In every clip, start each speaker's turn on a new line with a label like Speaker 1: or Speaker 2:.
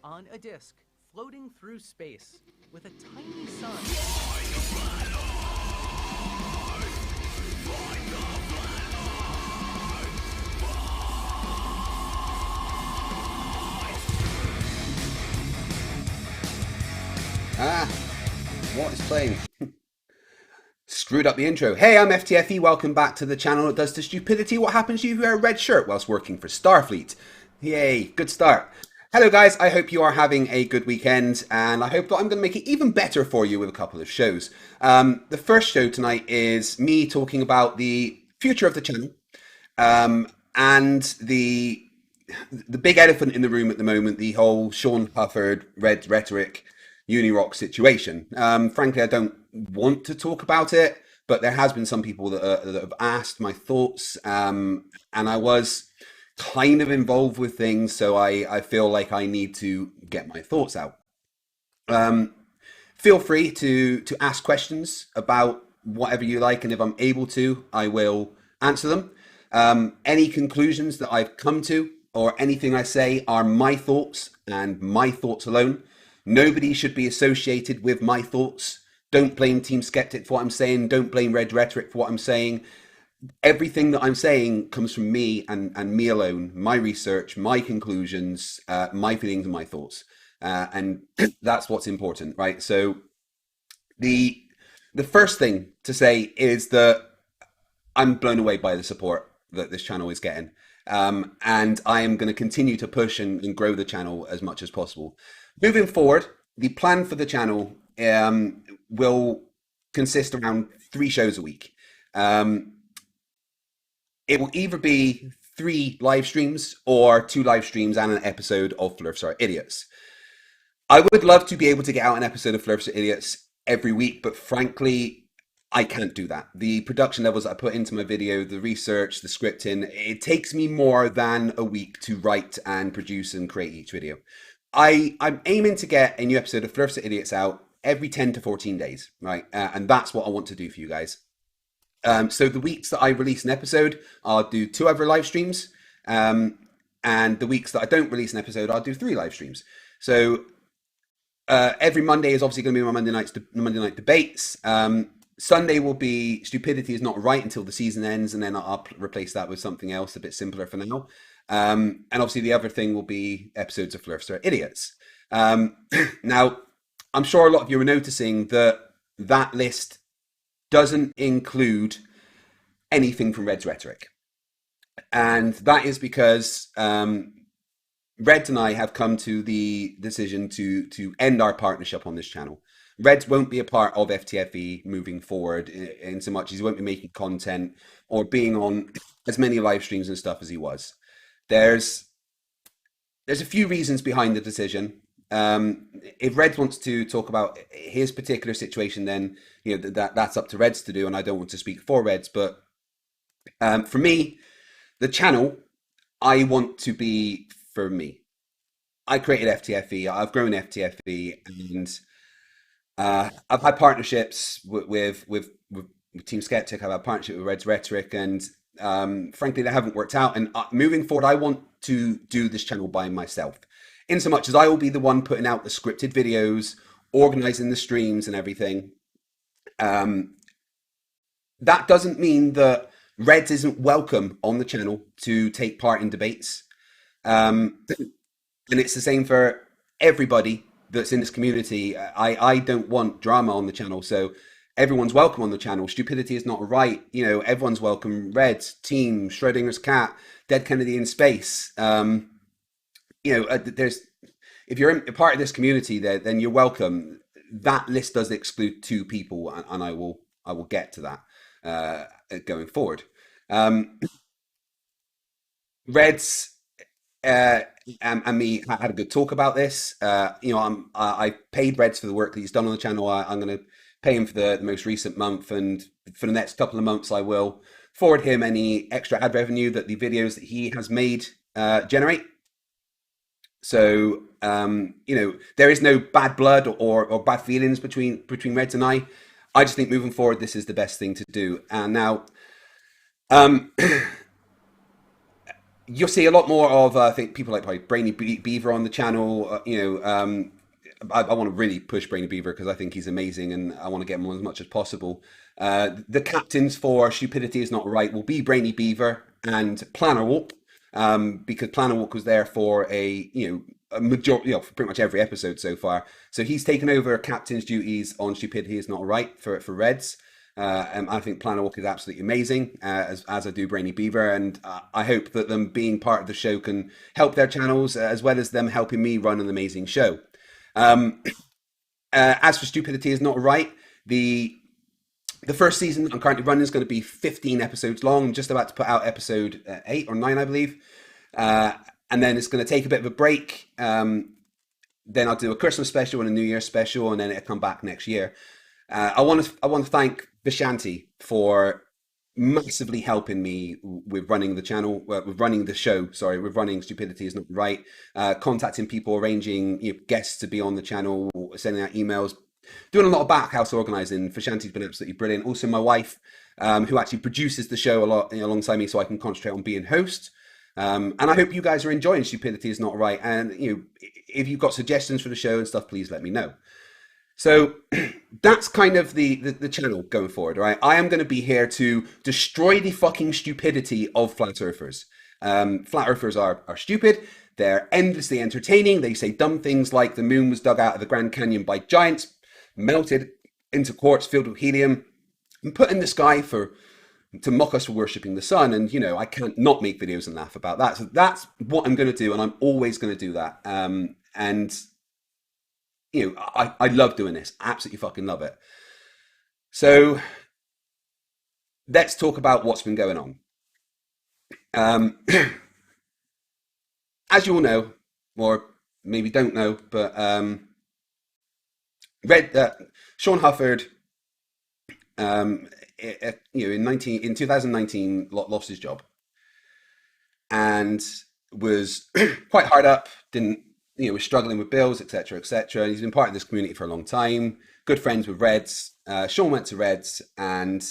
Speaker 1: on a disc, floating through space, with a tiny sun.
Speaker 2: What is playing? Screwed up the intro. Hey, I'm FTFE. Welcome back to the channel that does to stupidity what happens to you who wear a red shirt whilst working for Starfleet. Yay, good start. Hello guys, I hope you are having a good weekend, and I hope that I'm going to make it even better for you with a couple of shows. The first show tonight is me talking about the future of the channel, and the big elephant in the room at the moment, the whole Shawn Hufford, red rhetoric, UniRock situation. Frankly, I don't want to talk about it, but there has been some people that have asked my thoughts, and I was kind of involved with things, so I feel like I need to get my thoughts out. Feel free to ask questions about whatever you like, and if I'm able to, I will answer them. Any conclusions that I've come to or anything I say are my thoughts and my thoughts alone. Nobody should be associated with my thoughts. Don't blame Team Skeptic for what I'm saying. Don't blame Red Rhetoric for what I'm saying. Everything that I'm saying comes from me and me alone, my research, my conclusions, my feelings and my thoughts. And that's what's important, right? So the first thing to say is that I'm blown away by the support that this channel is getting. And I am going to continue to push and grow the channel as much as possible. Moving forward, the plan for the channel will consist around 3 shows a week. It will either be 3 live streams or 2 live streams and an episode of Flerfs Are Idiots. I would love to be able to get out an episode of Flerfs Are Idiots every week, but frankly, I can't do that. The production levels I put into my video, the research, the scripting, it takes me more than a week to write and produce and create each video. I'm aiming to get a new episode of Flerfs Are Idiots out every 10 to 14 days, right? And that's what I want to do for you guys. So the weeks that I release an episode, I'll do 2 other live streams. And the weeks that I don't release an episode, I'll do 3 live streams. So every Monday is obviously going to be my Monday night debates. Sunday will be Stupidity is Not Right until the season ends, and then I'll replace that with something else a bit simpler for now. And obviously the other thing will be episodes of Flerfs Are Idiots. Now, I'm sure a lot of you are noticing that that list doesn't include anything from Red's Rhetoric. And that is because Red and I have come to the decision to end our partnership on this channel. Red won't be a part of FTFE moving forward in so much as he won't be making content or being on as many live streams and stuff as he was. There's a few reasons behind the decision. If Reds wants to talk about his particular situation, then that's up to Reds to do, and I don't want to speak for Reds. But for me, the channel, I want to be for me. I created FTFE. I've grown FTFE, and I've had partnerships with Team Skeptic. I've had partnership with Red's Rhetoric, and frankly, they haven't worked out. And moving forward, I want to do this channel by myself. In so much as I will be the one putting out the scripted videos, organizing the streams and everything. That doesn't mean that Reds isn't welcome on the channel to take part in debates. And it's the same for everybody that's in this community. I don't want drama on the channel, so everyone's welcome on the channel. Stupidity is not right. Everyone's welcome. Reds, Team, Schrodinger's cat, Dead Kennedy in space. There's, if you're a part of this community, then you're welcome. That list does exclude 2 people, and I will get to that going forward. Reds and me had a good talk about this. I paid Reds for the work that he's done on the channel. I'm going to pay him for the most recent month, and for the next couple of months, I will forward him any extra ad revenue that the videos that he has made generate. So, there is no bad blood or bad feelings between Reds and I. I just think moving forward, this is the best thing to do. And now, you'll see a lot more of I think people like probably Beaver on the channel. I want to really push Brainy Beaver because I think he's amazing and I want to get him on as much as possible. The captains for Stupidity is Not Right will be Brainy Beaver and Planner Walk, because Planner Walk was there for a majority, for pretty much every episode so far. So he's taken over captain's duties on Stupidity is Not Right for Reds. And I think Planner Walk is absolutely amazing, as I do Brainy Beaver, and I hope that them being part of the show can help their channels, as well as them helping me run an amazing show. Um, as for Stupidity is Not Right, the the first season I'm currently running is going to be 15 episodes long. I'm just about to put out episode 8 or 9, I believe. Uh, and then it's going to take a bit of a break. Then I'll do a Christmas special and a New Year special, and then it'll come back next year. I want to thank Vishanti for massively helping me with running the channel, with running the show. Sorry, with running Stupidity is Not Right. Contacting people, arranging guests to be on the channel, sending out emails, doing a lot of backhouse organising. Vishanti's been absolutely brilliant. Also, my wife, who actually produces the show a lot alongside me, so I can concentrate on being host. And I hope you guys are enjoying Stupidity is Not Right. And if you've got suggestions for the show and stuff, please let me know. So that's kind of the channel going forward, right? I am going to be here to destroy the fucking stupidity of flat earthers. Flat earthers are stupid. They're endlessly entertaining. They say dumb things like the moon was dug out of the Grand Canyon by giants, melted into quartz filled with helium, and put in the sky for to mock us for worshipping the sun. And I can't not make videos and laugh about that. So that's what I'm going to do, and I'm always going to do that. And I love doing this. Absolutely fucking love it. So let's talk about what's been going on. Um, as you all know, or maybe don't know, but read that Shawn Hufford, in 2019 lost his job and was quite hard up. Didn't was struggling with bills, etc., etc. And he's been part of this community for a long time. Good friends with Reds. Shawn went to Reds and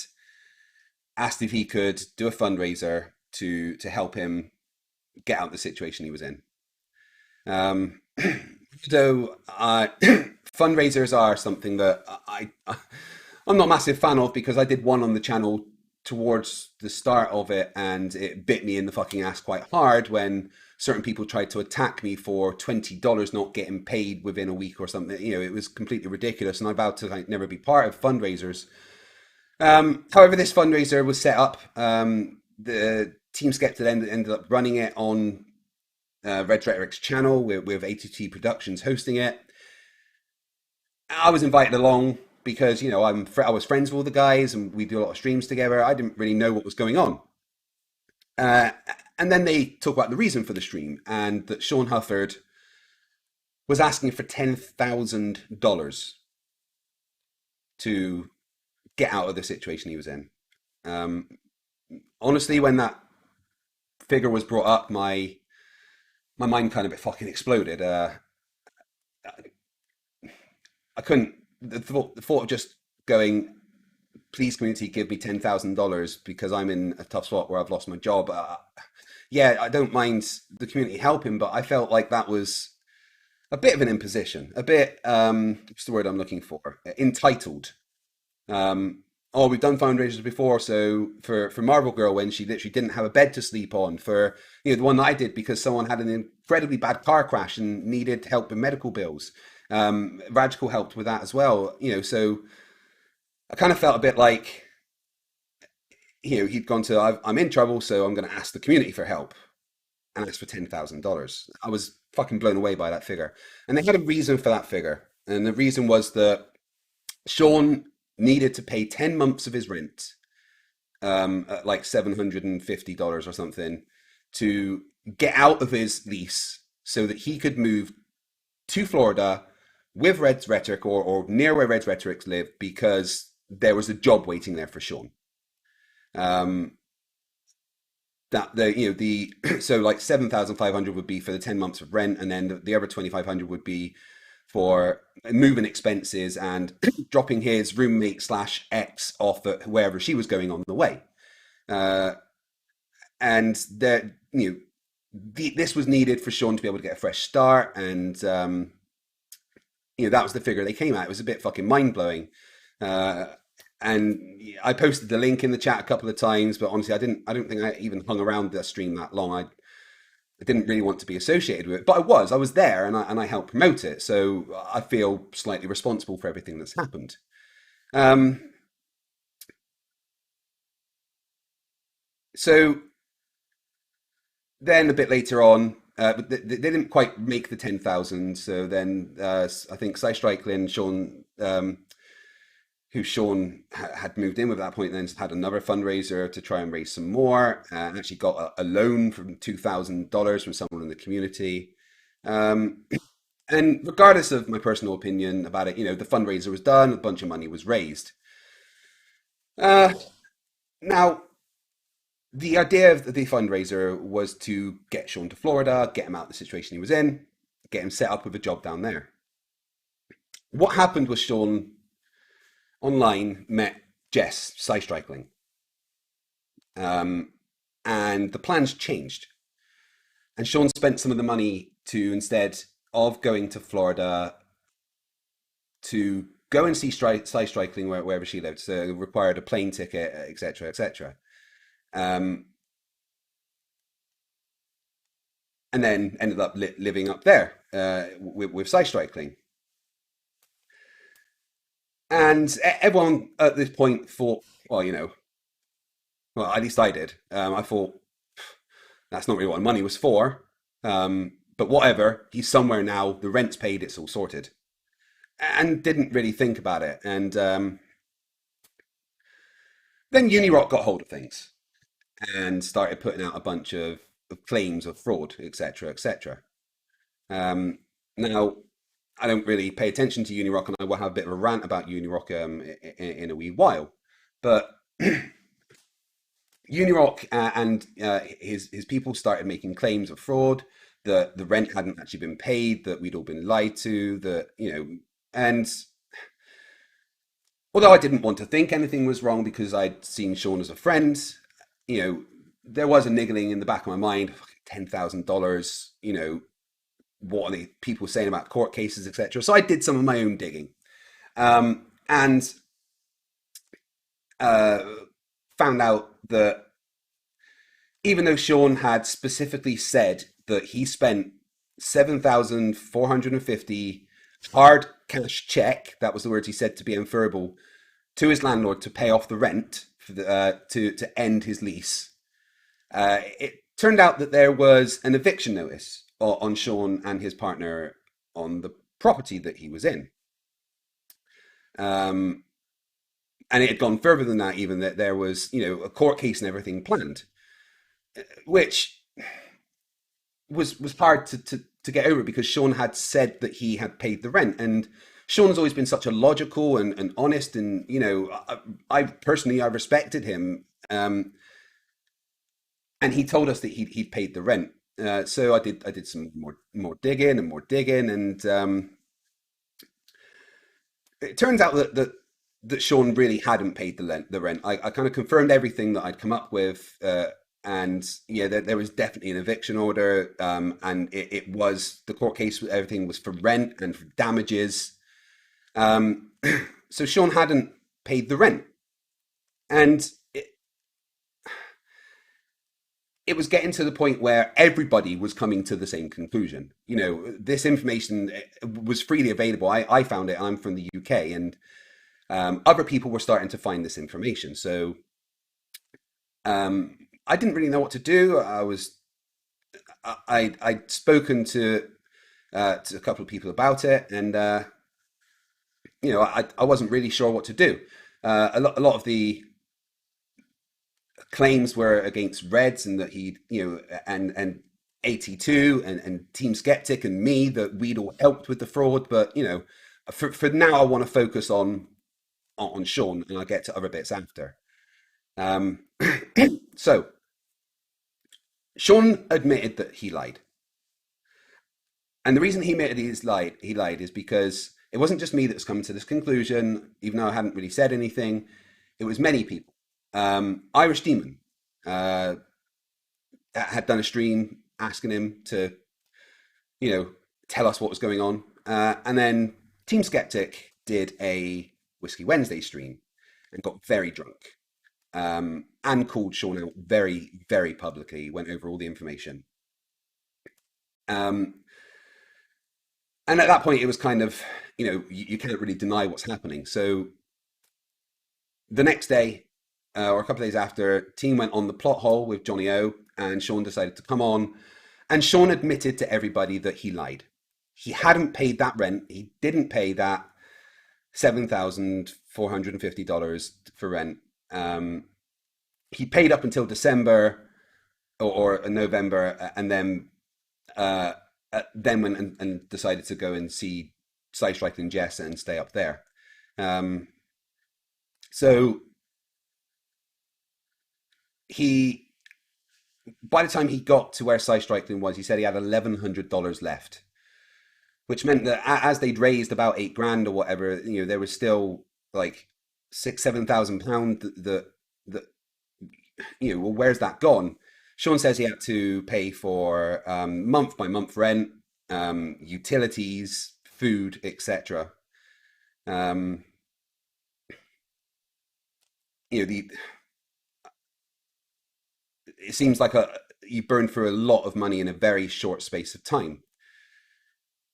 Speaker 2: asked if he could do a fundraiser to help him get out of the situation he was in. Um, so fundraisers are something that I'm not a massive fan of because I did one on the channel towards the start of it and it bit me in the fucking ass quite hard when certain people tried to attack me for $20 not getting paid within a week or something. It was completely ridiculous, and I vowed to never be part of fundraisers. However, this fundraiser was set up. The Team Skepta ended up running it on Red Rhetoric's channel with ATT Productions hosting it. I was invited along because I was friends with all the guys and we do a lot of streams together. I didn't really know what was going on. Uh, and then they talk about the reason for the stream and that Shawn Hufford was asking for $10,000 to get out of the situation he was in. Um, Honestly, when that figure was brought up, my mind kind of fucking exploded. I couldn't. The thought of just going, please, community, give me $10,000 because I'm in a tough spot where I've lost my job. Yeah, I don't mind the community helping, but I felt like that was a bit of an imposition, a bit, what's the word I'm looking for? Entitled. Oh, we've done fundraisers before, so for Marvel Girl when she literally didn't have a bed to sleep on, for the one that I did because someone had an incredibly bad car crash and needed help with medical bills. Radical helped with that as well, so I kind of felt a bit like he'd gone to I'm in trouble, so I'm going to ask the community for help and ask for $10,000. I was fucking blown away by that figure, and they had a reason for that figure, and the reason was that Shawn needed to pay 10 months of his rent, at like $750 or something, to get out of his lease so that he could move to Florida with Red's Rhetoric or near where Red's Rhetorics live because there was a job waiting there for Shawn. Um, that the so like 7,500 would be for the 10 months of rent, and then the other 2,500 would be for moving expenses and dropping his roommate slash ex off at wherever she was going on the way. Uh, and there, this was needed for Shawn to be able to get a fresh start, and that was the figure they came at. It was a bit fucking mind blowing. Uh, and I posted the link in the chat a couple of times, but honestly, I don't think I even hung around the stream that long. I didn't really want to be associated with it, but I was there, and I helped promote it. So I feel slightly responsible for everything that's happened. Um, so then a bit later on, but they didn't quite make the 10,000. So then I think Cy Strikelin, Shawn, who Shawn had moved in with at that point, then had another fundraiser to try and raise some more, and actually got a loan from $2,000 from someone in the community. Um, and regardless of my personal opinion about it, the fundraiser was done, a bunch of money was raised. Uh, Now, the idea of the fundraiser was to get Shawn to Florida, get him out of the situation he was in, get him set up with a job down there. What happened was Shawn online met Jess Cy Strickling, um, and the plans changed. And Shawn spent some of the money to, instead of going to Florida, to go and see Cy Strickling wherever she lived. So it required a plane ticket, etc., etc. Um, and then ended up living up there with Cy Strickling. And everyone at this point thought, well, well, at least I did. I thought that's not really what money was for. But whatever, he's somewhere now. The rent's paid. It's all sorted. And didn't really think about it. And then UniRock got hold of things and started putting out a bunch of claims of fraud, etc., etc. Um, Now, I don't really pay attention to UniRock, and I will have a bit of a rant about UniRock in a wee while. But UniRock and his people started making claims of fraud, that the rent hadn't actually been paid, that we'd all been lied to, that and although I didn't want to think anything was wrong because I'd seen Shawn as a friend, you know, there was a niggling in the back of my mind. $10,000, what are the people saying about court cases, etc. So I did some of my own digging, and uh, found out that even though Shawn had specifically said that he spent 7,450 hard cash check, that was the words he said to be inferable, to his landlord to pay off the rent for to end his lease. It turned out that there was an eviction notice on Shawn and his partner on the property that he was in. Um, and it had gone further than that, even that there was, a court case and everything planned, which was hard to get over because Shawn had said that he had paid the rent. And Shawn's always been such a logical and honest, and I personally I respected him. And he told us that he'd paid the rent. So I did some more digging and more digging, and it turns out that Shawn really hadn't paid the rent. I kind of confirmed everything that I'd come up with, and yeah, there was definitely an eviction order, and it was the court case. Everything was for rent and for damages. Um, so Shawn hadn't paid the rent, and it was getting to the point where everybody was coming to the same conclusion. This information was freely available. I found it. I'm from the UK, and other people were starting to find this information. So I didn't really know what to do. I'd spoken to a couple of people about it, and I wasn't really sure what to do. A lot of the claims were against Reds, and that he, and 82 and Team Skeptic and me, that we'd all helped with the fraud. But for now, I want to focus on Shawn, and I'll get to other bits after. Um, so Shawn admitted that he lied, and the reason he admitted he lied is because it wasn't just me that was coming to this conclusion, even though I hadn't really said anything. It was many people. Irish Demon uh, had done a stream asking him to, you know, tell us what was going on. And then Team Skeptic did a Whiskey Wednesday stream and got very drunk, and called Shawn out very, very publicly, went over all the information. Um, and at that point, it was kind of, you can't really deny what's happening. So the next day, or a couple of days after, team went on the plot hole with Johnny O, and Shawn decided to come on. And Shawn admitted to everybody that he lied. He hadn't paid that rent. He didn't pay that $7,450 for rent. He paid up until December or November, and then went and decided to go and see Sidestrike and Jess and stay up there. Um, so he, by the time he got to where Sidestrike was, he said he had $1,100 left, which meant that as they'd raised about 8 grand or whatever, there was still like 6, 7 thousand pound that well, where's that gone? Shawn says he had to pay for month by month rent, utilities, food, etc. Um, the it seems like you burned through a lot of money in a very short space of time.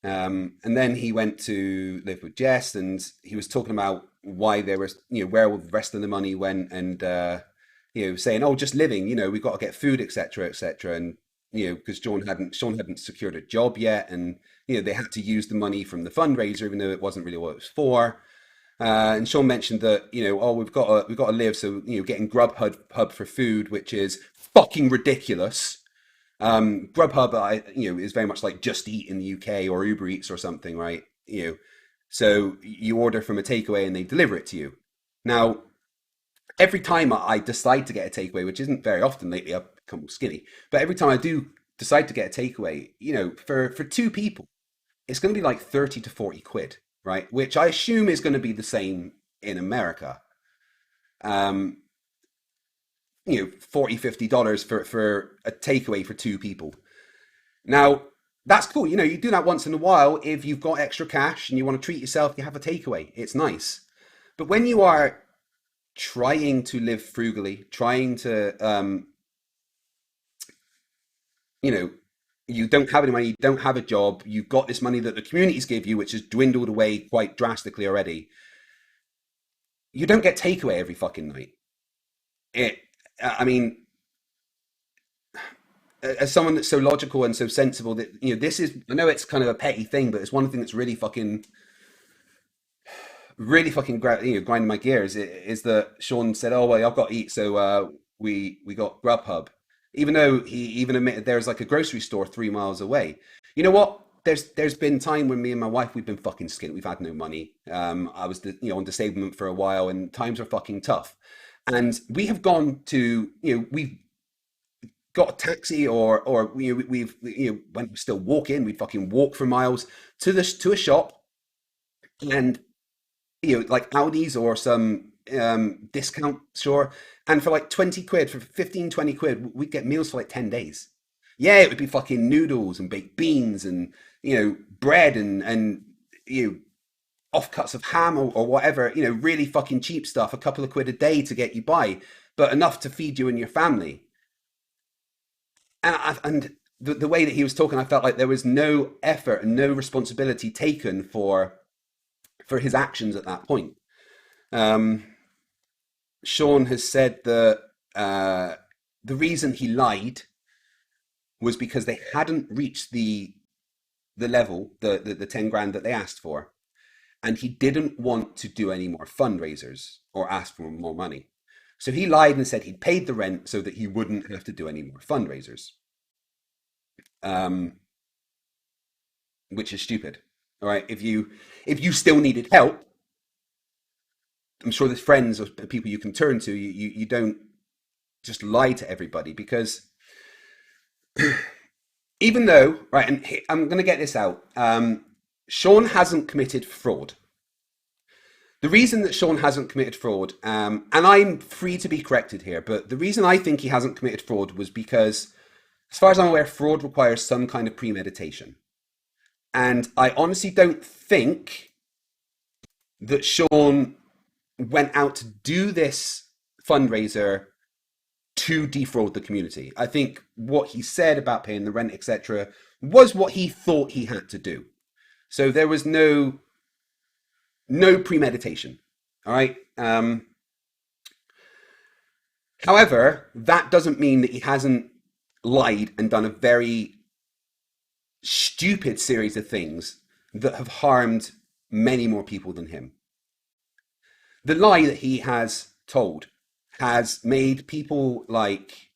Speaker 2: And then he went to live with Jess, and he was talking about why there was, where all the rest of the money went, and saying, "Oh, just living, we've got to get food, etc., etc." And because Shawn hadn't secured a job yet, and they had to use the money from the fundraiser, even though it wasn't really what it was for. And Shawn mentioned that, oh, we've got to live, so getting Grubhub for food, which is fucking ridiculous. Grubhub, is very much like Just Eat in the UK or Uber Eats or something, right? So you order from a takeaway and they deliver it to you. Now, every time I decide to get a takeaway, which isn't very often lately, I've become skinny, but every time I do decide to get a takeaway, for 2 people, it's going to be like 30 to 40 quid, right? Which I assume is going to be the same in America. Um, 40, $50 for a takeaway for 2 people. Now, that's cool. You do that once in a while. If you've got extra cash and you want to treat yourself, you have a takeaway. It's nice. But when you are trying to live frugally, trying to, you know, you don't have any money, you don't have a job, you've got this money that the communities give you, which has dwindled away quite drastically already. You don't get takeaway every fucking night. It, I mean, as someone that's so logical and so sensible that, this is, I know it's kind of a petty thing, but it's one thing that's really fucking grinding my gears is that Shawn said, "Oh well, I've got to eat, so we got Grubhub," even though he even admitted there's like a grocery store 3 miles away. You know what? There's been time when me and my wife we've been fucking skint. We've had no money. I was on disablement for a while, and times are fucking tough. And we have gone to we've got a taxi or we've when we still walk in, we'd fucking walk for miles to a shop, and like Aldi's or some discount store. And for like 20 quid, for 15, 20 quid, we'd get meals for like 10 days. Yeah, it would be fucking noodles and baked beans and, bread and offcuts of ham or whatever, really fucking cheap stuff, a couple of quid a day to get you by, but enough to feed you and your family. And the way that he was talking, I felt like there was no effort and no responsibility taken for his actions at that point. Um, Shawn has said that the reason he lied was because they hadn't reached the level, the 10 grand that they asked for, and he didn't want to do any more fundraisers or ask for more money. So he lied and said he'd paid the rent so that he wouldn't have to do any more fundraisers, um, which is stupid. All right, if you still needed help, I'm sure there's friends or people you can turn to. You don't just lie to everybody, because even though, right, and I'm going to get this out, Shawn hasn't committed fraud. The reason that Shawn hasn't committed fraud, and I'm free to be corrected here, but the reason I think he hasn't committed fraud was because As far as I'm aware, fraud requires some kind of premeditation. And I honestly don't think that Shawn went out to do this fundraiser to defraud the community. I think what he said about paying the rent, etc., was what he thought he had to do. So there was no premeditation. All right. However, that doesn't mean that he hasn't lied and done a very stupid series of things that have harmed many more people than him. The lie that he has told has made people like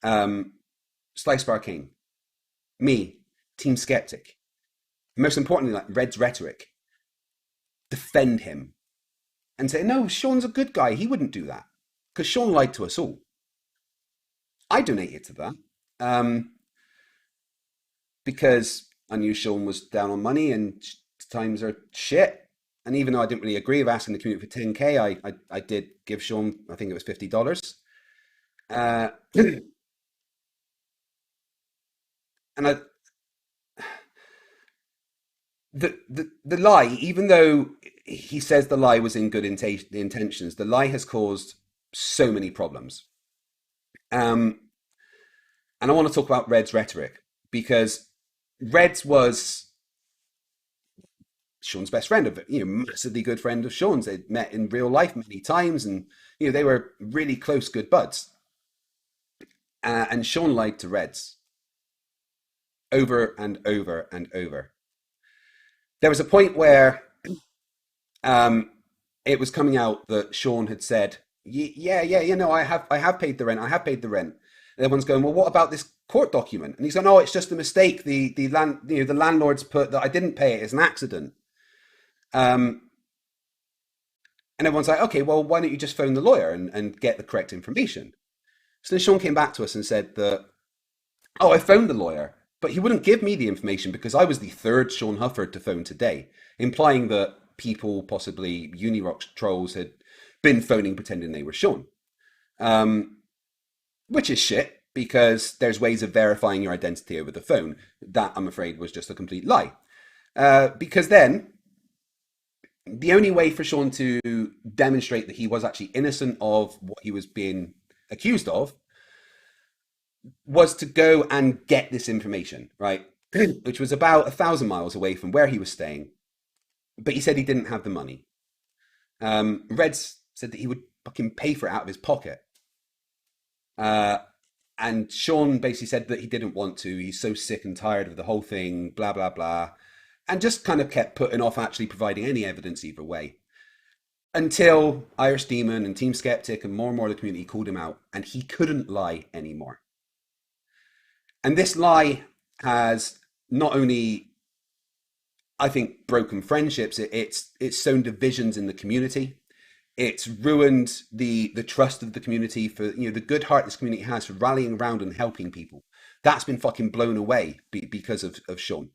Speaker 2: Slice Bar King, me, Team Skeptic, most importantly, like Red's Rhetoric, defend him and say, no, Shawn's a good guy. He wouldn't do that because Shawn lied to us all. I donated to that because I knew Shawn was down on money and times are shit. And even though I didn't really agree with asking the community for 10K, I did give Shawn, I think it was $50. Uh, and the lie, even though he says the lie was in good intentions, the lie has caused so many problems. Um, and I want to talk about Red's rhetoric because Reds was Shawn's best friend, of massively good friend of Shawn's. They'd met in real life many times, and they were really close, good buds. And Shawn lied to Reds over and over and over. There was a point where um, it was coming out that Shawn had said, "Yeah, yeah, no, I have paid the rent. I have paid the rent." And everyone's going, "Well, what about this court document?" And he's going, "Oh, it's just a mistake. The landlords put that I didn't pay it as an accident." Um, and everyone's like, "Okay, well, why don't you just phone the lawyer and get the correct information?" So then Shawn came back to us and said that, "Oh, I phoned the lawyer, but he wouldn't give me the information because I was the third Shawn Hufford to phone today," implying that people, possibly UniRock trolls, had been phoning pretending they were Shawn. Um, which is shit because there's ways of verifying your identity over the phone. That, I'm afraid, was just a complete lie. Because then the only way for Shawn to demonstrate that he was actually innocent of what he was being accused of was to go and get this information, right? Which was about 1,000 miles away from where he was staying. But he said he didn't have the money. Reds said that he would fucking pay for it out of his pocket. Uh, and Shawn basically said that he didn't want to. He's so sick and tired of the whole thing, blah, blah, blah. And just kind of kept putting off actually providing any evidence either way. Until Irish Demon and Team Skeptic and more of the community called him out, and he couldn't lie anymore. And this lie has not only, I think, broken friendships, it's sown divisions in the community. It's ruined the trust of the community for the good heart this community has for rallying around and helping people. That's been fucking blown away because of Shawn.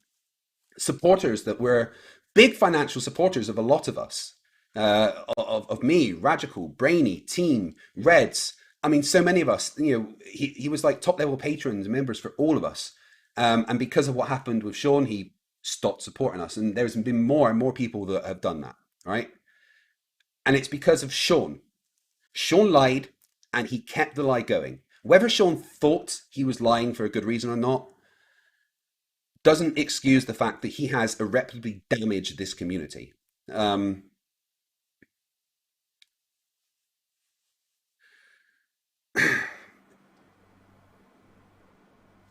Speaker 2: Supporters that were big financial supporters of a lot of us, of me, Radical, Brainy, Team, Reds. I mean, so many of us, he was like top level patrons, members for all of us. And because of what happened with Shawn, he stopped supporting us. And there's been more and more people that have done that, right? And it's because of Shawn. Shawn lied and he kept the lie going. Whether Shawn thought he was lying for a good reason or not doesn't excuse the fact that he has irreparably damaged this community. Um,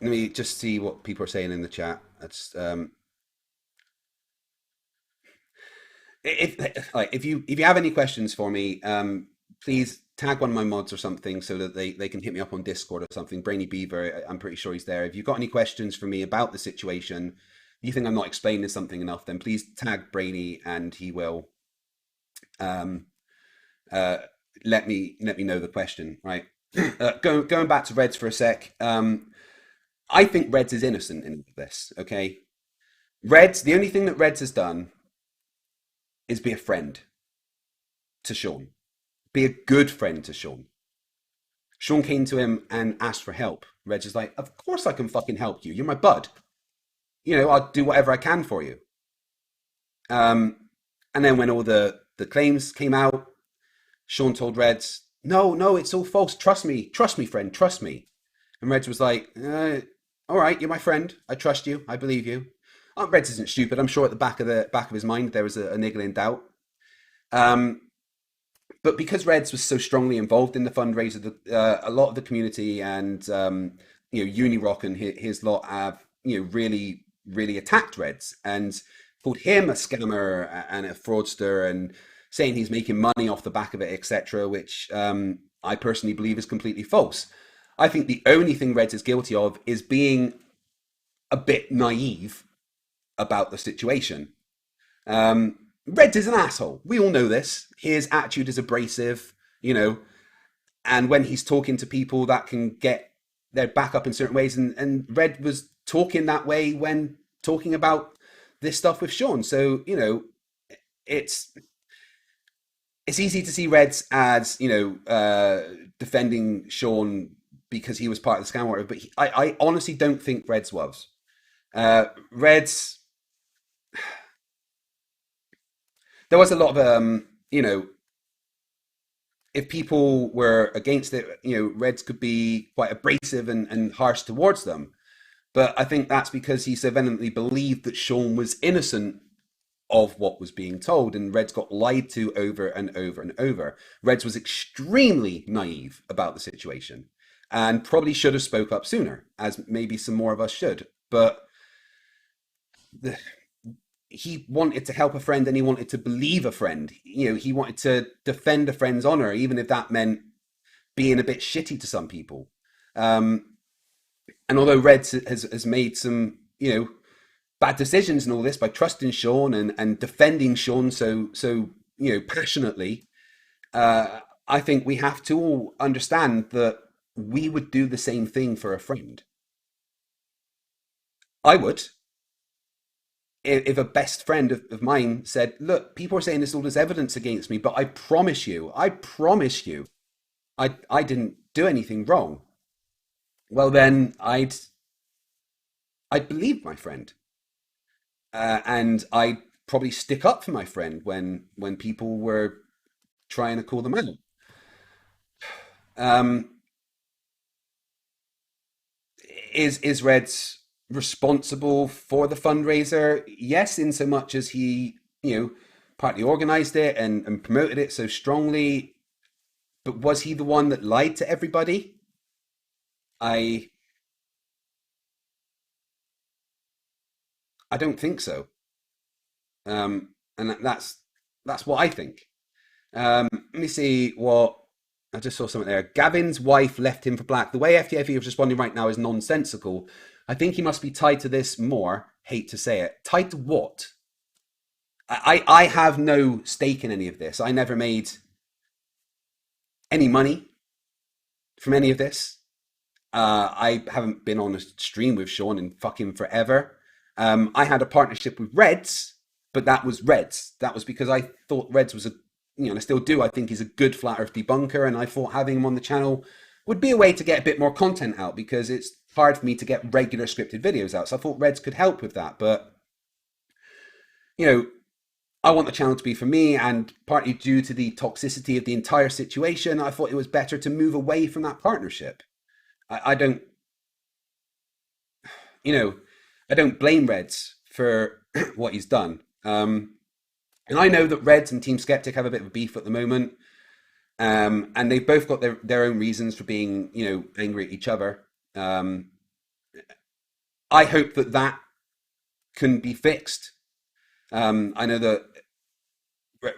Speaker 2: Let me just see what people are saying in the chat. That's if you have any questions for me, please tag one of my mods or something so that they can hit me up on Discord or something. Brainy Beaver, I'm pretty sure he's there. If you've got any questions for me about the situation, you think I'm not explaining something enough, then please tag Brainy and he will um, uh, let me know the question. Right. Going back to Reds for a sec. I think Reds is innocent in this. Okay, Reds. The only thing that Reds has done is be a friend to Shawn. Be a good friend to Shawn. Shawn came to him and asked for help. Reg is like, of course I can fucking help you. You're my bud. I'll do whatever I can for you. Um, and then when all the claims came out, Shawn told Reds, no, no, it's all false. Trust me, friend, trust me. And Reds was like, all right, you're my friend. I trust you. I believe you. Reds isn't stupid. I'm sure at the back of his mind there was a niggling doubt. Um, but because Reds was so strongly involved in the fundraiser, a lot of the community and UniRock and his lot have really really attacked Reds and called him a scammer and a fraudster and saying he's making money off the back of it, etc. Which I personally believe is completely false. I think the only thing Reds is guilty of is being a bit naive about the situation. Reds is an asshole. We all know this. His attitude is abrasive, and when he's talking to people that can get their back up in certain ways, and Red was talking that way when talking about this stuff with Shawn. So, it's it's easy to see Reds as, defending Shawn because he was part of the scam order, but I honestly don't think Reds was. Reds, there was a lot of, if people were against it, Reds could be quite abrasive and harsh towards them. But I think that's because he so vehemently believed that Shawn was innocent of what was being told, and Reds got lied to over and over and over. Reds was extremely naive about the situation and probably should have spoke up sooner, as maybe some more of us should. But the, he wanted to help a friend and he wanted to believe a friend. He wanted to defend a friend's honor, even if that meant being a bit shitty to some people. Um, and although Reds has made some, bad decisions and all this by trusting Shawn and defending Shawn so passionately, I think we have to all understand that we would do the same thing for a friend. I would, if a best friend of mine said, "Look, people are saying there's all this evidence against me, but I promise you, I didn't do anything wrong." Well, then I'd believe my friend, and I'd probably stick up for my friend when people were trying to call them out. Um, is Reds responsible for the fundraiser? Yes, in so much as he, partly organized it and promoted it so strongly. But was he the one that lied to everybody? I I don't think so. And that's what I think. Let me see what I just saw something there. Gavin's wife left him for black. The way FTFE is responding right now is nonsensical. I think he must be tied to this more. Hate to say it. Tied to what? I have no stake in any of this. I never made any money from any of this. I haven't been on a stream with Shawn in fucking forever. I had a partnership with Reds, but that was Reds. That was because I thought Reds was and I still do. I think he's a good flat Earth debunker, and I thought having him on the channel would be a way to get a bit more content out because it's hard for me to get regular scripted videos out. So I thought Reds could help with that, but you know, I want the channel to be for me, and partly due to the toxicity of the entire situation, I thought it was better to move away from that partnership. I don't, you know, I don't blame Reds for what he's done. And I know that Reds and Team Skeptic have a bit of a beef at the moment, and they've both got their own reasons for being, angry at each other. Um, I hope that that can be fixed. I know that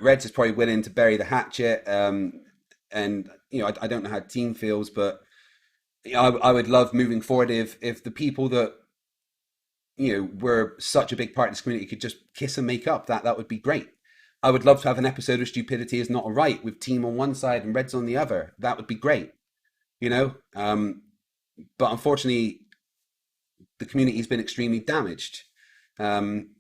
Speaker 2: Reds is probably willing to bury the hatchet, and I don't know how Team feels, but I would love moving forward if the people that were such a big part of this community could just kiss and make up. That would be great. I would love to have an episode of Stupidity is Not a Right with Team on one side and Reds on the other. That would be great, you know. But unfortunately, the community's been extremely damaged. Um,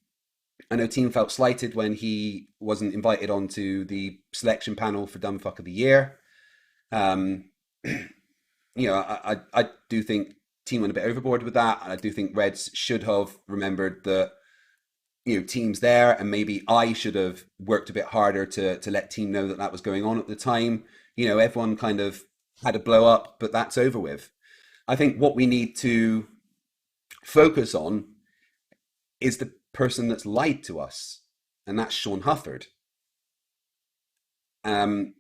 Speaker 2: I know Team felt slighted when he wasn't invited onto the selection panel for Dumb Fuck of the Year. Um, I do think team went a bit overboard with that. And I do think Reds should have remembered that, team's there, and maybe I should have worked a bit harder to let team know that that was going on at the time. Everyone kind of had a blow up, but that's over with. I think what we need to focus on is the person that's lied to us, and that's Shawn Hufford. Um,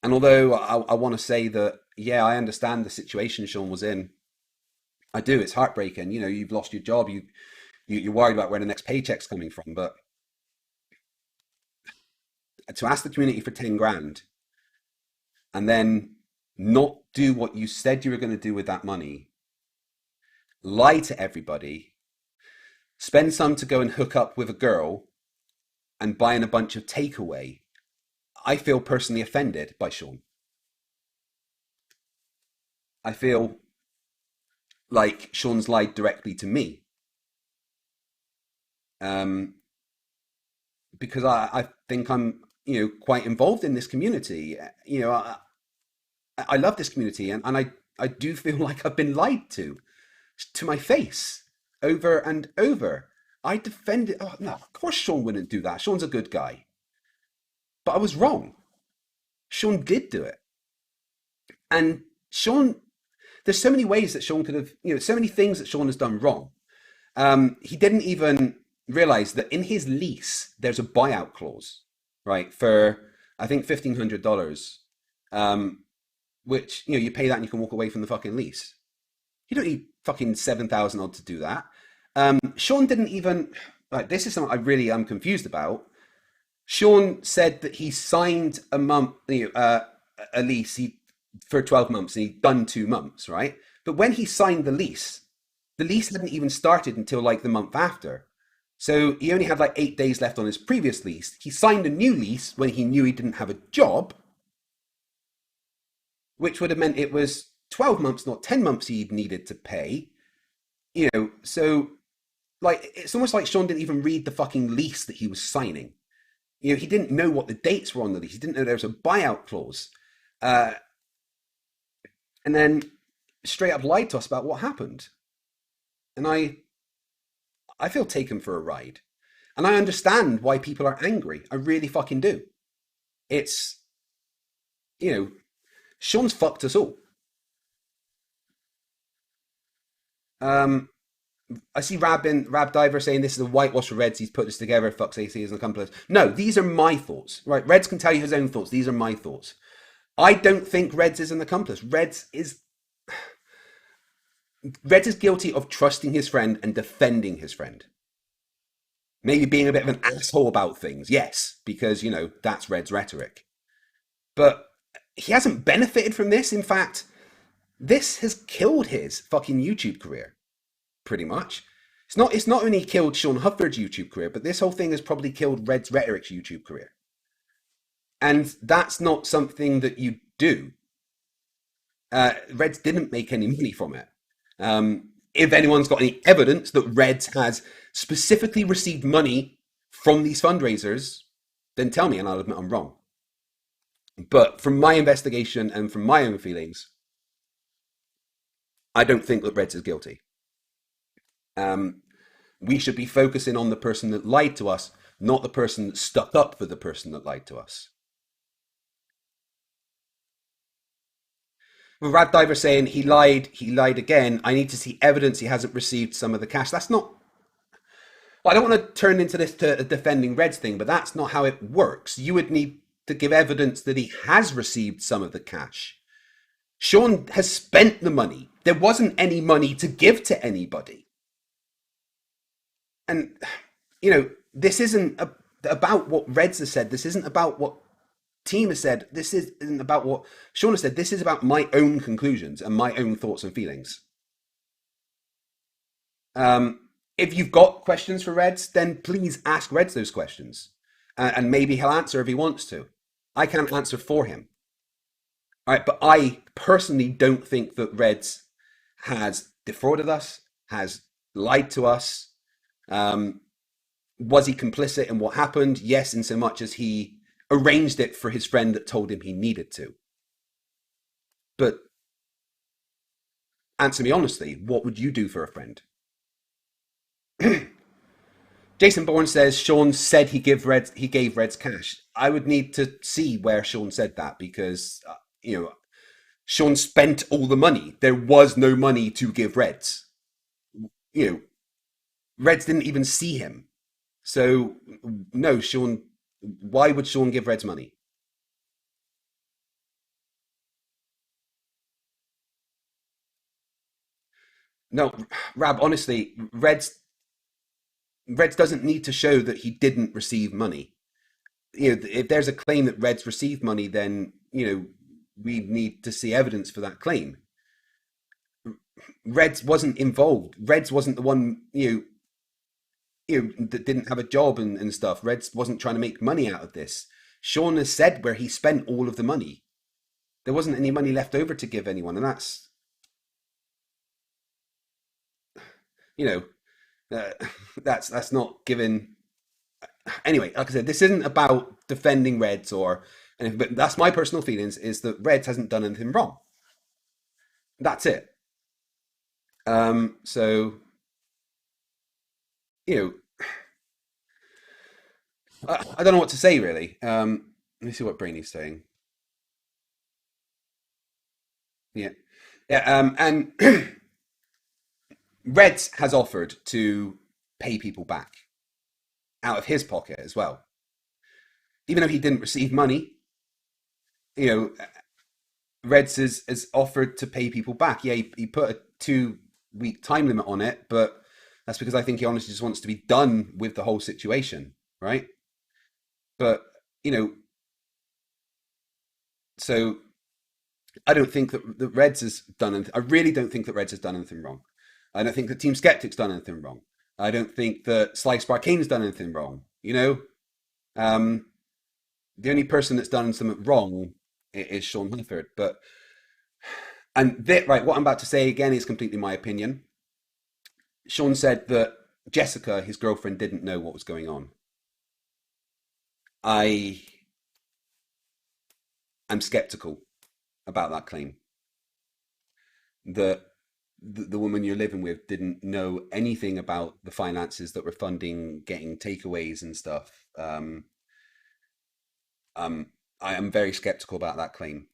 Speaker 2: and although I want to say that, yeah, I understand the situation Shawn was in. I do. It's heartbreaking. You've lost your job. You're worried about where the next paycheck's coming from. But to ask the community for 10 grand and then not do what you said you were going to do with that money, lie to everybody, spend some to go and hook up with a girl and buy in a bunch of takeaway. I feel personally offended by Shawn. I feel like Shawn's lied directly to me, um, because I think I'm, quite involved in this community. I love this community, and I do feel like I've been lied to my face over and over. I defended. Oh no, of course Shawn wouldn't do that. Shawn's a good guy, but I was wrong. Shawn did do it, and Shawn. There's so many ways that Shawn could have, so many things that Shawn has done wrong. He didn't even realize that in his lease there's a buyout clause, right? For I think $1,500, um, which you pay that and you can walk away from the fucking lease. You don't need fucking 7,000 odd to do that. Shawn didn't even like. This is something I really am confused about. Shawn said that he signed a lease for 12 months and he'd done 2 months, right? But when he signed the lease hadn't even started until like the month after. So he only had like 8 days left on his previous lease. He signed a new lease when he knew he didn't have a job, which would have meant it was 12 months, not 10 months he needed to pay. So like it's almost like Shawn didn't even read the fucking lease that he was signing. He didn't know what the dates were on the lease. He didn't know there was a buyout clause. Uh, and then straight up lied to us about what happened. And I feel taken for a ride. And I understand why people are angry. I really fucking do. It's, you know, Shawn's fucked us all. Um, I see Rab Diver saying this is a whitewash for Reds. He's put this together. Fuck's AC as an accomplice. No, these are my thoughts. Right, Reds can tell you his own thoughts. These are my thoughts. I don't think Reds is an accomplice. Reds is guilty of trusting his friend and defending his friend. Maybe being a bit of an asshole about things, yes, because that's Red's rhetoric. But he hasn't benefited from this. In fact, this has killed his fucking YouTube career, pretty much. It's not only killed Shawn Hufford's YouTube career, but this whole thing has probably killed Red's rhetoric's YouTube career. And that's not something that you do. Reds didn't make any money from it. If anyone's got any evidence that Reds has specifically received money from these fundraisers, then tell me and I'll admit I'm wrong. But from my investigation and from my own feelings, I don't think that Reds is guilty. Um, we should be focusing on the person that lied to us, not the person that stuck up for the person that lied to us. With Rad Diver saying he lied again. I need to see evidence he hasn't received some of the cash. That's not. Well, I don't want to turn into this to a defending Reds thing, but that's not how it works. You would need to give evidence that he has received some of the cash. Shawn has spent the money. There wasn't any money to give to anybody. And, this isn't about what Reds has said. This isn't about what Team has said. This isn't about what Shawn has said. This is about my own conclusions and my own thoughts and feelings. If you've got questions for Reds, then please ask Reds those questions. And maybe he'll answer if he wants to. I can't answer for him. All right, but I personally don't think that Reds has defrauded us, has lied to us. Um, was he complicit in what happened? Yes, in so much as he arranged it for his friend that told him he needed to. But answer me honestly, what would you do for a friend? Jason Bourne says Shawn said he gave Reds cash. I would need to see where Shawn said that because you know Shawn spent all the money. There was no money to give Reds. You know, Reds didn't even see him. So no, Shawn. Why would Shawn give Reds money? No, Rab. Honestly, Reds doesn't need to show that he didn't receive money. If there's a claim that Reds received money, then we need to see evidence for that claim. Reds wasn't involved. Reds wasn't the one that didn't have a job and stuff. Reds wasn't trying to make money out of this. Shawn has said where he spent all of the money. There wasn't any money left over to give anyone, and you know uh, that's not given. Anyway, like I said, this isn't about defending Reds or anything, but that's my personal feelings. Is that Reds hasn't done anything wrong. That's it. So you know, I don't know what to say really. Let me see what Brainy's saying. Yeah, yeah. And Reds has offered to pay people back out of his pocket as well, even though he didn't receive money. You know, Reds has offered to pay people back. Yeah, he put a 2 week time limit on it, but that's because I think he honestly just wants to be done with the whole situation, right? But you know, so I don't think that Reds has done anything. I really don't think that Reds has done anything wrong. I don't think that Team Skeptic's done anything wrong. I don't think that Slice Barkane's done anything wrong. Um, the only person that's done something wrong is Shawn Hufford. Right, what I'm about to say again is completely my opinion. Shawn said that Jessica, his girlfriend, didn't know what was going on. I am skeptical about that claim. That the woman you're living with didn't know anything about the finances that were funding getting takeaways and stuff. Um, I am very skeptical about that claim.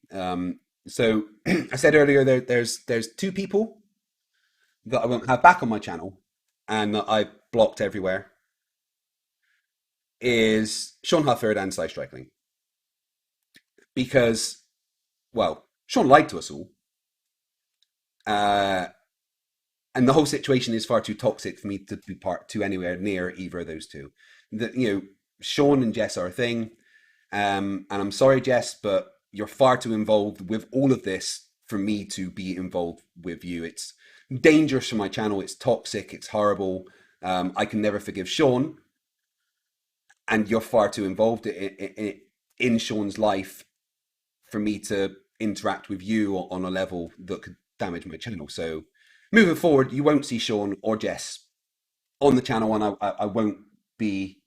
Speaker 2: So I said earlier there's two people that I won't have back on my channel and that I've blocked everywhere is Shawn Hufford and Sly Strickling because well Shawn lied to us all, uh, and the whole situation is far too toxic for me to be part to anywhere near either of those two. Shawn and Jess are a thing. And I'm sorry, Jess, but you're far too involved with all of this for me to be involved with you. It's dangerous for my channel. It's toxic. It's horrible. I can never forgive Shawn, and you're far too involved in Shawn's life for me to interact with you on a level that could damage my channel. So moving forward, you won't see Shawn or Jess on the channel, and I won't be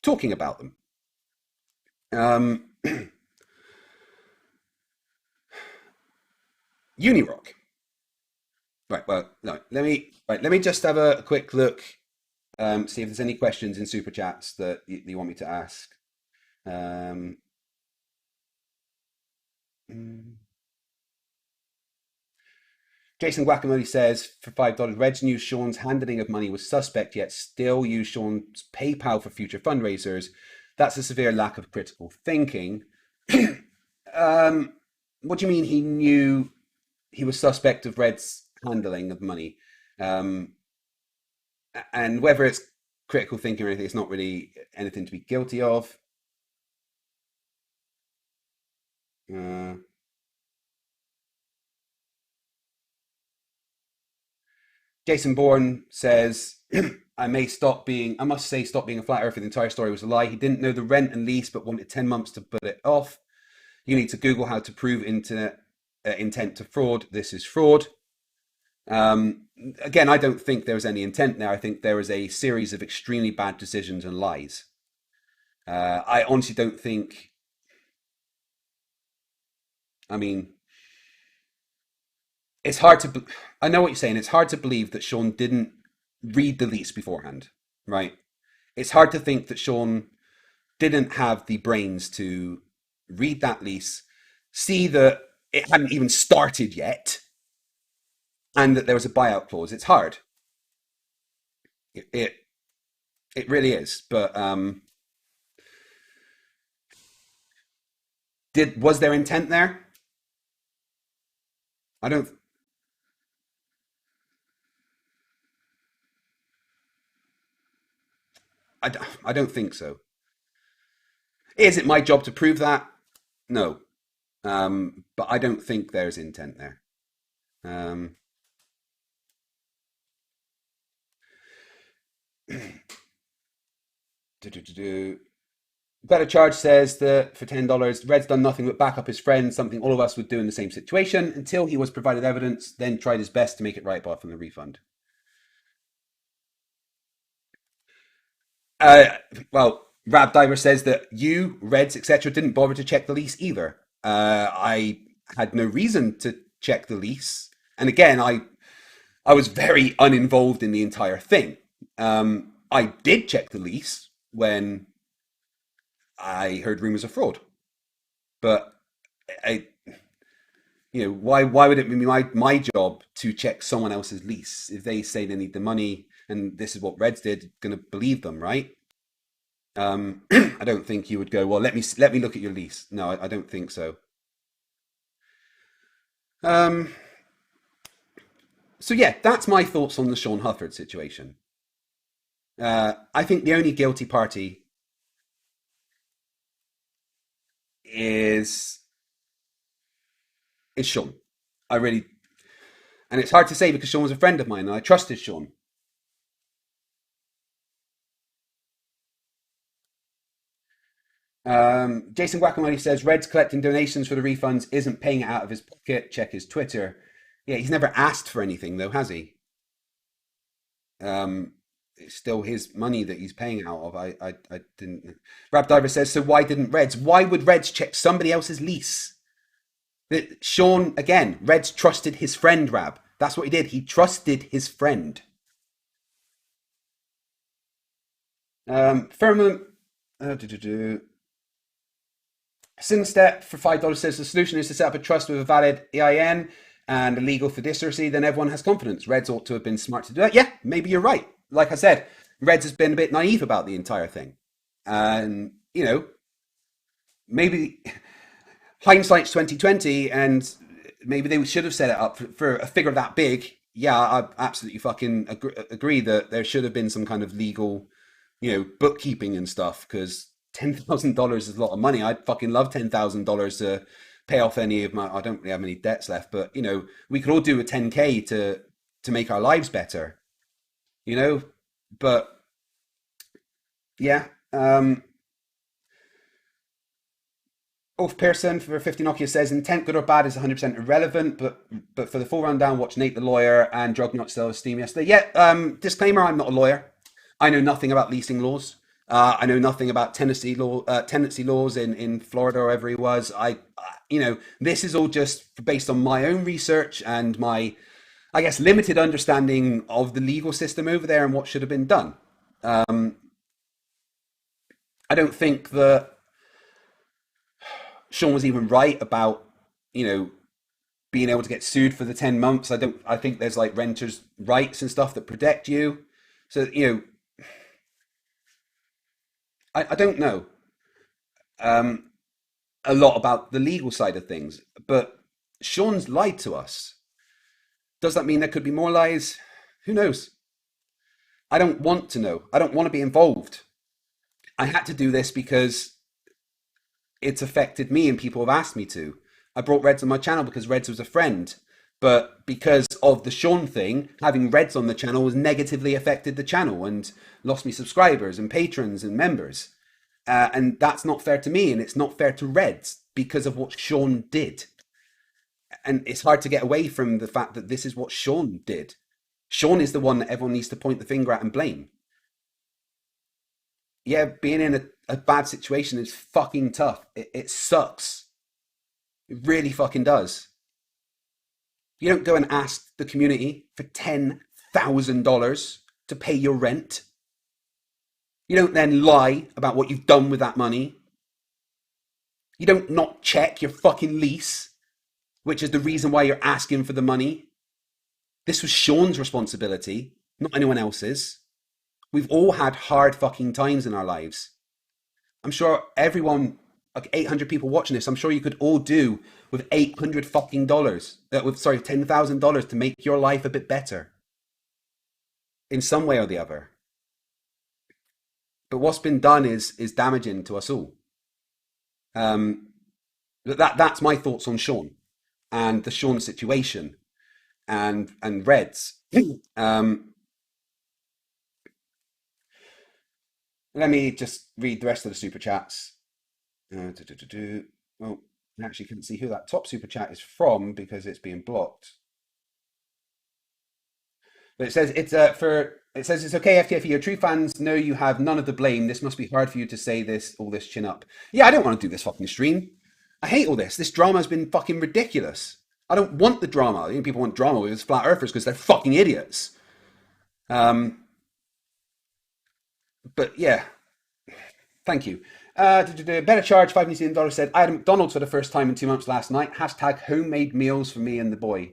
Speaker 2: talking about them. Um, UniRock. Right. Well, no. Let me just have a quick look. See if there's any questions in super chats that you want me to ask. Um, mm. Jason Guacamole says for $5, Reds knew Shawn's handling of money was suspect, yet still use Shawn's PayPal for future fundraisers. That's a severe lack of critical thinking. Um, what do you mean he knew he was suspect of Reds handling of money? Um, and whether it's critical thinking or anything, it's not really anything to be guilty of. Uh, Jason Bourne says, I must say, stop being a flat earther. The entire story was a lie. He didn't know the rent and lease, but wanted 10 months to put it off. You need to Google how to prove internet intent to fraud. This is fraud. Um, Again, I don't think there was any intent there. I think there was a series of extremely bad decisions and lies. I honestly don't think, I mean, it's hard to. I know what you're saying. It's hard to believe that Shawn didn't read the lease beforehand, right? It's hard to think that Shawn didn't have the brains to read that lease, see that it hadn't even started yet, and that there was a buyout clause. It's hard. It it really is. But did was there intent there? I don't. I don't think so. Is it my job to prove that? No. But I don't think there's intent there. Um, do, do, do, do. Better Charge says that for $10, Red's done nothing but back up his friend, something all of us would do in the same situation, until he was provided evidence, then tried his best to make it right by offering the refund. Uh, well, Rab Diver says that you, Reds, etc., didn't bother to check the lease either. I had no reason to check the lease. And again, I was very uninvolved in the entire thing. I did check the lease when I heard rumors of fraud, but I, why would it be my job to check someone else's lease if they say they need the money and this is what Reds did? Going to believe them, right? I don't think you would go. Well, let me look at your lease. No, I don't think so. Um, so yeah, that's my thoughts on the Shawn Hufford situation. I think the only guilty party is is Shawn. I really, and it's hard to say because Shawn was a friend of mine and I trusted Shawn. Jason Guacamole says Red's collecting donations for the refunds isn't paying it out of his pocket. Check his Twitter. Yeah, he's never asked for anything though, has he? It's still his money that he's paying out of. I didn't. Rab Diver says, so why didn't Reds? Why would Reds check somebody else's lease? Shawn, again, Reds trusted his friend, Rab. That's what he did. He trusted his friend. Firmament. Sinstep for $5 says the solution is to set up a trust with a valid EIN and a legal fiduciary, then everyone has confidence. Reds ought to have been smart to do that. Yeah, maybe you're right. Like I said, Reds has been a bit naive about the entire thing. And, maybe hindsight's 2020 and maybe they should have set it up for a figure that big. Yeah, I absolutely fucking agree that there should have been some kind of legal, bookkeeping and stuff because $10,000 is a lot of money. I'd fucking love $10,000 to pay off any of my. I don't really have any debts left, but we could all do a 10K to make our lives better. You know, but yeah. Ulf Pearson for 50 Nokia says intent good or bad is 100% irrelevant, but for the full rundown, watch Nate the lawyer and Drug Not Self Esteem yesterday. Yeah, disclaimer: I'm not a lawyer. I know nothing about leasing laws. I know nothing about tenancy laws in Florida or wherever he was. This is all just based on my own research and my, I guess, limited understanding of the legal system over there and what should have been done. I don't think that Shawn was even right about, you know, being able to get sued for the 10 months. I think there's like renters' rights and stuff that protect you. So, I don't know a lot about the legal side of things, but Shawn's lied to us. Does that mean there could be more lies? Who knows? I don't want to know. I don't want to be involved. I had to do this because it's affected me and people have asked me to. I brought Reds on my channel because Reds was a friend. But because of the Shawn thing, having Reds on the channel has negatively affected the channel and lost me subscribers and patrons and members. And that's not fair to me and it's not fair to Reds because of what Shawn did. And it's hard to get away from the fact that this is what Shawn did. Shawn is the one that everyone needs to point the finger at and blame. Yeah, being in a bad situation is fucking tough. It sucks. It really fucking does. You don't go and ask the community for $10,000 to pay your rent. You don't then lie about what you've done with that money. You don't not check your fucking lease, which is the reason why you're asking for the money. This was Shawn's responsibility, not anyone else's. We've all had hard fucking times in our lives. I'm sure everyone, like 800 people watching this, I'm sure you could all do with 800 fucking dollars, $10,000 to make your life a bit better in some way or the other. But what's been done is damaging to us all. Um, that's my thoughts on Shawn and the Shawn situation and Reds. um, Let me just read the rest of the super chats. Well, I actually couldn't see who that top super chat is from because it's being blocked. But it says it's okay, FTFE. Your true fans know you have none of the blame. This must be hard for you to say all this chin up. Yeah, I don't want to do this fucking stream. I hate all this. This drama has been fucking ridiculous. I don't want the drama. The only people want drama with flat earthers because they're fucking idiots. Um, but yeah, thank you. Better charge, $5 said, I had a McDonald's for the first time in 2 months last night. Hashtag homemade meals for me and the boy.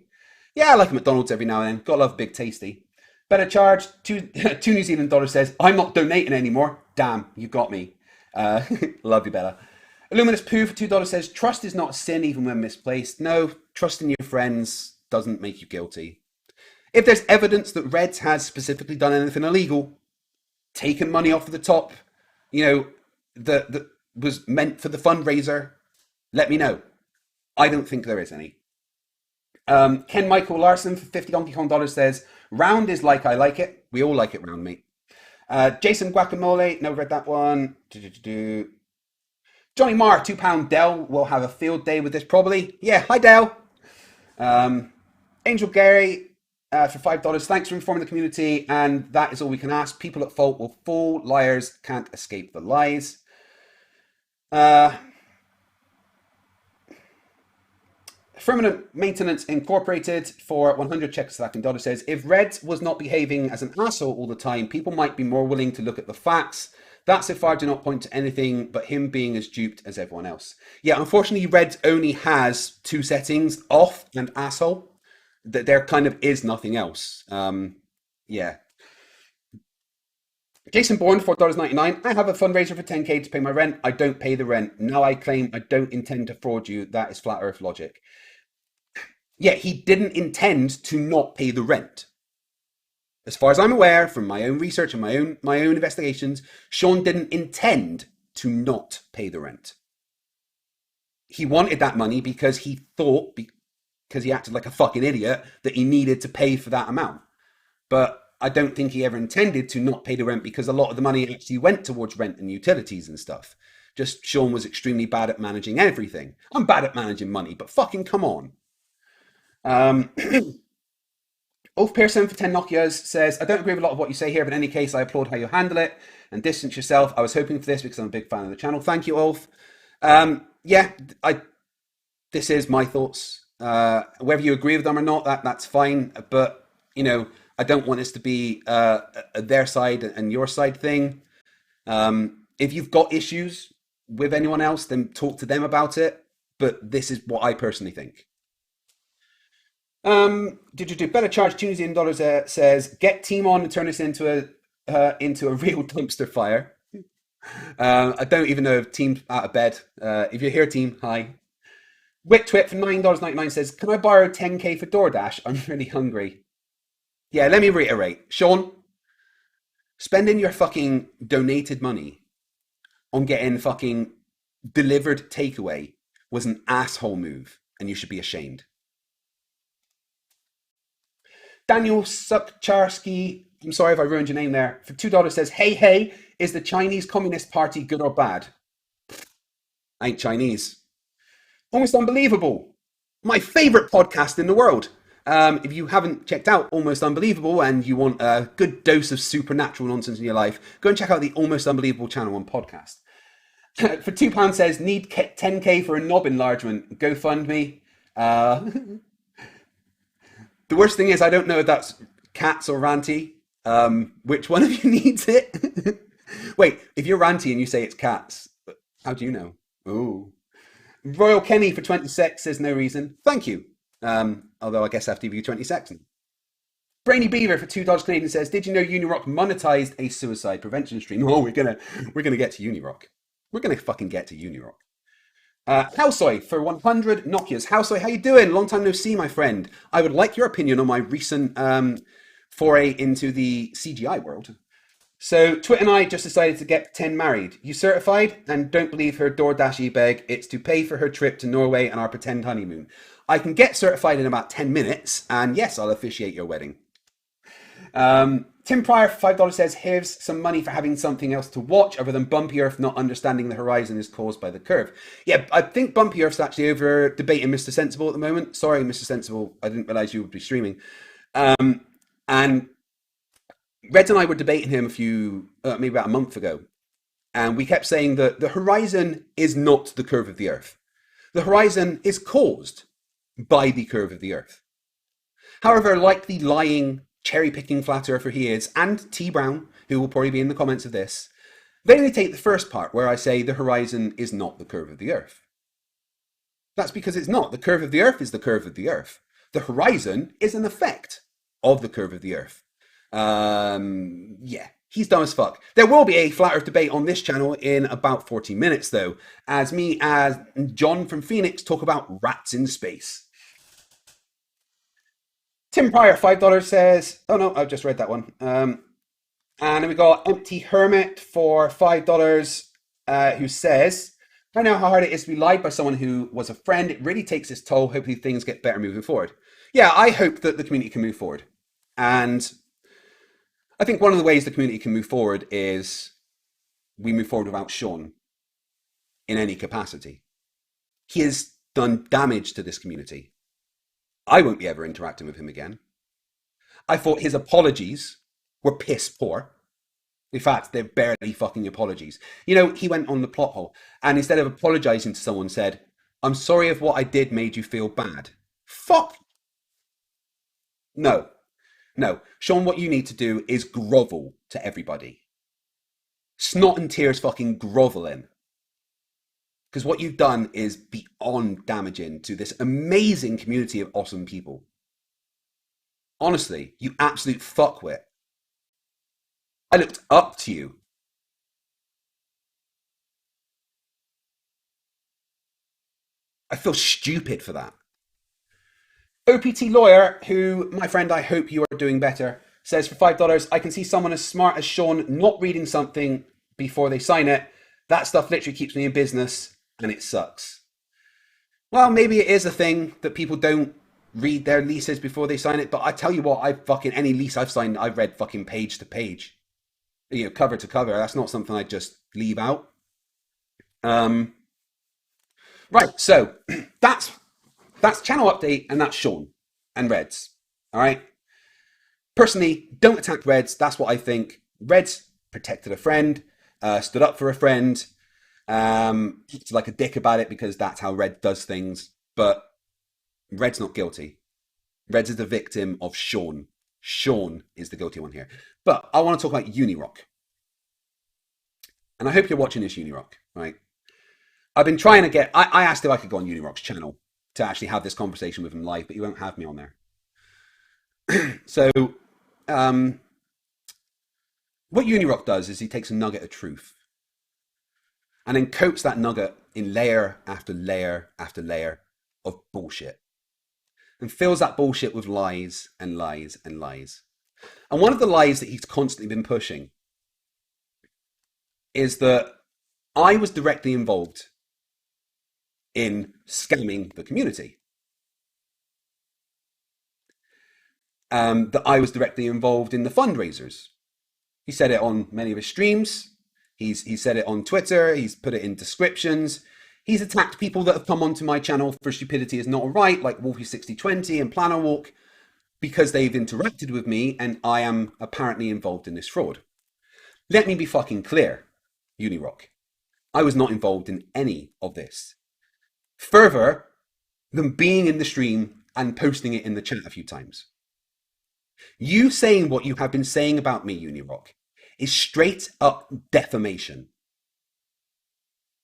Speaker 2: Yeah, I like a McDonald's every now and then. Gotta love Big Tasty. Better charge, two New Zealand dollars says, I'm not donating anymore. Damn, you got me. Love you, Bella. Illuminous Poo for $2 says, trust is not a sin even when misplaced. No, trusting your friends doesn't make you guilty. If there's evidence that Reds has specifically done anything illegal, taken money off of the top, that was meant for the fundraiser, let me know. I don't think there is any. Ken Michael Larson for 50 Donkey Kong dollars says, round is like I like it. We all like it round, mate. Jason Guacamole, never read that one. Johnny Marr, £2. Dell will have a field day with this probably. Yeah, hi Dell. Angel Gary for $5. Thanks for informing the community, and that is all we can ask. People at fault will fall. Liars can't escape the lies. Firmament Maintenance Incorporated for 100 Czechoslovakian dollars says, if Reds was not behaving as an asshole all the time, people might be more willing to look at the facts. That's if I do not point to anything but him being as duped as everyone else. Yeah, unfortunately, Reds only has two settings, off and asshole. There kind of is nothing else. Yeah. Jason Bourne, $4.99. I have a fundraiser for 10k to pay my rent. I don't pay the rent. Now I claim I don't intend to fraud you. That is flat earth logic. Yeah, he didn't intend to not pay the rent. As far as I'm aware, from my own research and my own investigations, Shawn didn't intend to not pay the rent. He wanted that money because he thought, because he acted like a fucking idiot, that he needed to pay for that amount. But I don't think he ever intended to not pay the rent because a lot of the money actually went towards rent and utilities and stuff. Just Shawn was extremely bad at managing everything. I'm bad at managing money, but fucking come on. Ulf Pearson for 10 Nokias says, I don't agree with a lot of what you say here, but in any case, I applaud how you handle it and distance yourself. I was hoping for this because I'm a big fan of the channel. Thank you, Ulf. This is my thoughts. Whether you agree with them or not, that's fine. But, I don't want this to be their side and your side thing. If you've got issues with anyone else, then talk to them about it. But this is what I personally think. Better charge $2 New dollars says, get team on and turn this into a real dumpster fire. I don't even know if team's out of bed. If you're here, team, hi. Wit for $9.99 says, can I borrow 10k for DoorDash? I'm really hungry. Yeah, let me reiterate. Shawn, spending your fucking donated money on getting fucking delivered takeaway was an asshole move, and you should be ashamed. Daniel Sukcharski, I'm sorry if I ruined your name there, for $2 says, hey, is the Chinese Communist Party good or bad? I ain't Chinese. Almost Unbelievable. My favorite podcast in the world. If you haven't checked out Almost Unbelievable and you want a good dose of supernatural nonsense in your life, go and check out the Almost Unbelievable channel on podcast. For £2 says, need 10k for a knob enlargement. GoFundMe. The worst thing is I don't know if that's cats or ranty. Which one of you needs it? Wait, if you're ranty and you say it's cats, how do you know? Oh. Royal Kenny for 26 says no reason. Thank you. Although I guess I have to give you 26. Brainy Beaver for $2 Canadian says, "Did you know UniRock monetized a suicide prevention stream?" Oh, we're gonna get to UniRock. We're gonna fucking get to UniRock. Housoy for 100 Nokias. Housoy, how you doing? Long time no see, my friend. I would like your opinion on my recent foray into the CGI world. So, Twit and I just decided to get 10 married. You certified? And don't believe her DoorDash e-beg. It's to pay for her trip to Norway and our pretend honeymoon. I can get certified in about 10 minutes, and yes, I'll officiate your wedding. Tim Pryor for $5 says, "Here's some money for having something else to watch other than Bumpy Earth not understanding the horizon is caused by the curve." Yeah, I think Bumpy Earth's actually over debating Mr. Sensible at the moment. Sorry, Mr. Sensible, I didn't realize you would be streaming. And Red and I were debating him maybe about a month ago, and we kept saying that the horizon is not the curve of the Earth. The horizon is caused by the curve of the Earth. However, like the lying, cherry-picking flat earther he is, and T. Brown, who will probably be in the comments of this, they only take the first part where I say the horizon is not the curve of the Earth. That's because it's not. The curve of the Earth is the curve of the Earth. The horizon is an effect of the curve of the Earth. Yeah, he's dumb as fuck. There will be a flat Earth debate on this channel in about 40 minutes, though, as me as John from Phoenix talk about rats in space. Tim Pryor, $5 says, oh no, I've just read that one. And then we got Empty Hermit for $5, who says, "I know how hard it is to be lied by someone who was a friend. It really takes its toll. Hopefully things get better moving forward." Yeah, I hope that the community can move forward. And I think one of the ways the community can move forward is we move forward without Shawn in any capacity. He has done damage to this community. I won't be ever interacting with him again. I thought his apologies were piss poor. In fact, they're barely fucking apologies. You know, he went on the plot hole and instead of apologizing to someone said, "I'm sorry if what I did made you feel bad." Fuck. No, no. Shawn, what you need to do is grovel to everybody. Snot and tears fucking groveling. Because what you've done is beyond damaging to this amazing community of awesome people. Honestly, you absolute fuckwit. I looked up to you. I feel stupid for that. OPT Lawyer, who, my friend, I hope you are doing better, says for $5, "I can see someone as smart as Shawn not reading something before they sign it. That stuff literally keeps me in business and it sucks." Well, maybe it is a thing that people don't read their leases before they sign it, but I tell you what, any lease I've signed, I've read fucking page to page, cover to cover. That's not something I just leave out. Right, so that's channel update, and that's Shawn and Reds. All right. Personally, don't attack Reds. That's what I think. Reds protected a friend, stood up for a friend. He's like a dick about it because that's how Red does things. But Red's not guilty. Reds is the victim of Shawn. Shawn is the guilty one here. But I want to talk about UniRock. And I hope you're watching this UniRock, right? I've been trying to I asked if I could go on UniRock's channel to actually have this conversation with him live, but he won't have me on there. So, what UniRock does is he takes a nugget of truth and then coats that nugget in layer after layer after layer of bullshit and fills that bullshit with lies and lies and lies. And one of the lies that he's constantly been pushing is that I was directly involved in scamming the community. That I was directly involved in the fundraisers. He said it on many of his streams. He's said it on Twitter. He's put it in descriptions. He's attacked people that have come onto my channel for stupidity is not right, like Wolfie6020 and Plannerwalk, because they've interacted with me and I am apparently involved in this fraud. Let me be fucking clear, UniRock. I was not involved in any of this. Further than being in the stream and posting it in the chat a few times. You saying what you have been saying about me, UniRock, is straight up defamation.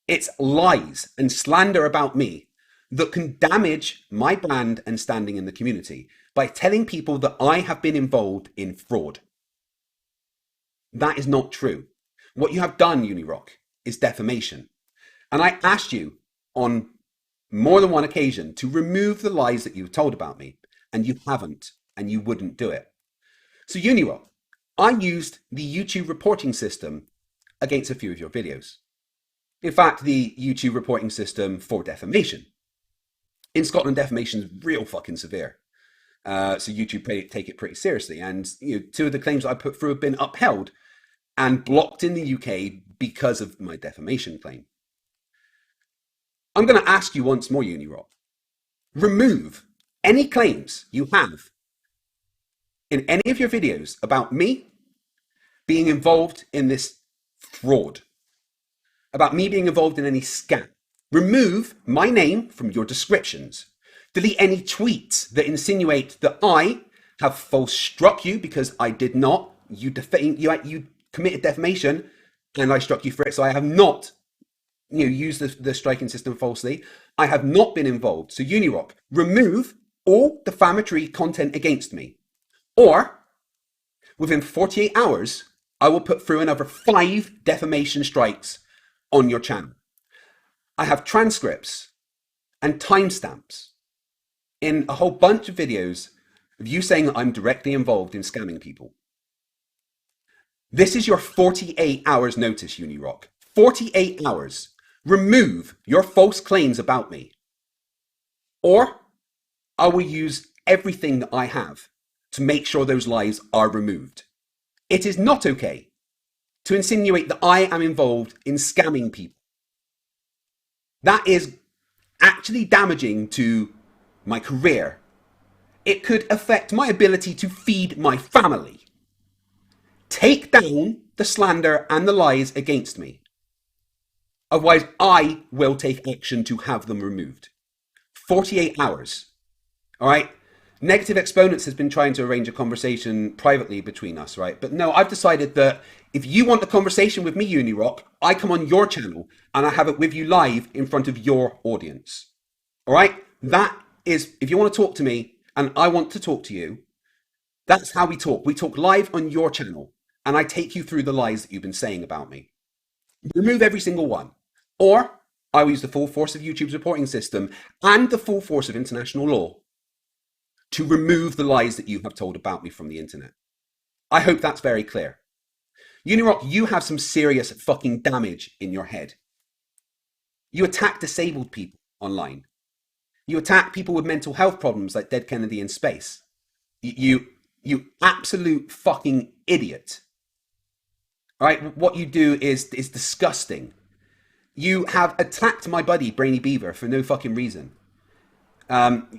Speaker 2: It's lies and slander about me that can damage my brand and standing in the community by telling people that I have been involved in fraud. That is not true. What you have done, UniRock, is defamation. And I asked you on more than one occasion to remove the lies that you told about me, and you haven't, and you wouldn't do it. So UniRock, I used the YouTube reporting system against a few of your videos. In fact, the YouTube reporting system for defamation. In Scotland, defamation is real fucking severe. So YouTube take it pretty seriously. And two of the claims I put through have been upheld and blocked in the UK because of my defamation claim. I'm going to ask you once more, UniRock. Remove any claims you have in any of your videos about me being involved in this fraud, about me being involved in any scam. Remove my name from your descriptions. Delete any tweets that insinuate that I have false struck you because I did not. You committed defamation and I struck you for it. So I have not used the striking system falsely. I have not been involved. So UniRock, remove all defamatory content against me. Or within 48 hours, I will put through another 5 defamation strikes on your channel. I have transcripts and timestamps in a whole bunch of videos of you saying that I'm directly involved in scamming people. This is your 48 hours notice, UniRock. 48 hours. Remove your false claims about me. Or I will use everything that I have to make sure those lies are removed. It is not okay to insinuate that I am involved in scamming people. That is actually damaging to my career. It could affect my ability to feed my family. Take down the slander and the lies against me. Otherwise, I will take action to have them removed. 48 hours. All right? Negative Exponents has been trying to arrange a conversation privately between us, right? But no, I've decided that if you want a conversation with me, UniRock, I come on your channel and I have it with you live in front of your audience. All right? That is, if you want to talk to me and I want to talk to you, that's how we talk. We talk live on your channel and I take you through the lies that you've been saying about me. Remove every single one. Or I will use the full force of YouTube's reporting system and the full force of international law to remove the lies that you have told about me from the internet. I hope that's very clear. UniRock, you have some serious fucking damage in your head. You attack disabled people online. You attack people with mental health problems like Dead Kennedy in space. You absolute fucking idiot. Right? What you do is disgusting. You have attacked my buddy Brainy Beaver for no fucking reason.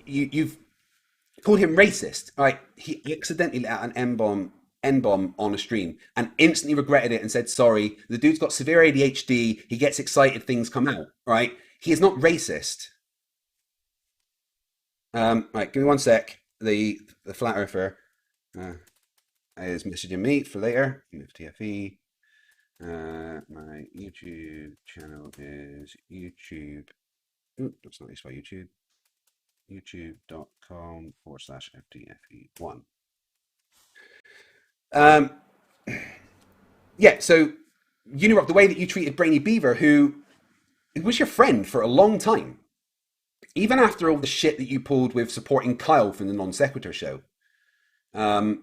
Speaker 2: You've called him racist. All right, he accidentally let out an N-bomb on a stream and instantly regretted it and said sorry. The dude's got severe ADHD. He gets excited, things come out. Right? He is not racist. Right, give me one sec. The flat earther is messaging me for later. FTFE. My YouTube channel is YouTube. Ooh, that's not used by YouTube. youtube.com/FTFE1. Yeah, so UniRock, the way that you treated Brainy Beaver, who was your friend for a long time, even after all the shit that you pulled with supporting Kyle from the Non Sequitur show, Brainy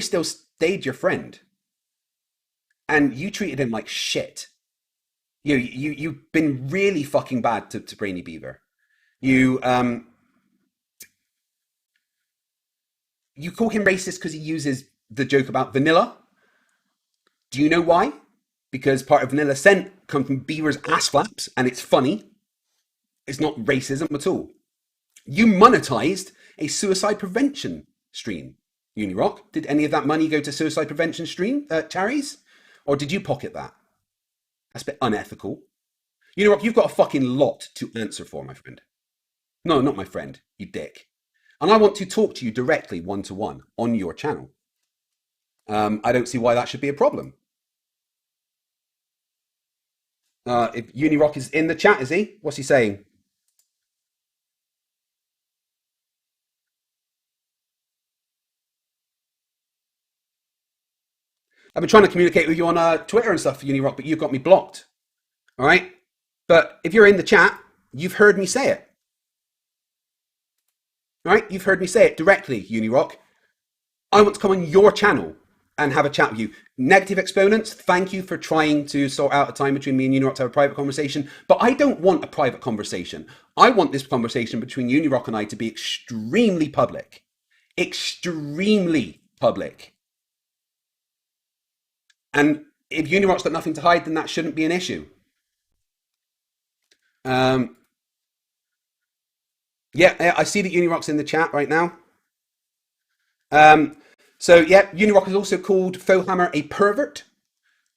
Speaker 2: still stayed your friend. And you treated him like shit. You've been really fucking bad to Brainy Beaver. You call him racist because he uses the joke about vanilla. Do you know why? Because part of Vanilla Scent comes from Beaver's ass flaps, and it's funny. It's not racism at all. You monetized a suicide prevention stream, UniRock. Did any of that money go to suicide prevention stream charities? Or did you pocket that? That's a bit unethical. UniRock, you've got a fucking lot to answer for, my friend. No, not my friend, you dick. and I want to talk to you directly, one to one, on your channel. I don't see why that should be a problem. If UniRock is in the chat, is he? What's he saying? I've been trying to communicate with you on Twitter and stuff, UniRock, but you've got me blocked. All right. But if you're in the chat, you've heard me say it. All right. You've heard me say it directly, UniRock. I want to come on your channel and have a chat with you. Negative exponents, thank you for trying to sort out a time between me and UniRock to have a private conversation. But I don't want a private conversation. I want this conversation between UniRock and I to be extremely public. Extremely public. And if UniRock's got nothing to hide, then that shouldn't be an issue. Um, yeah, I see that UniRock's in the chat right now. Um, so yeah, UniRock has also called Fohammer a pervert.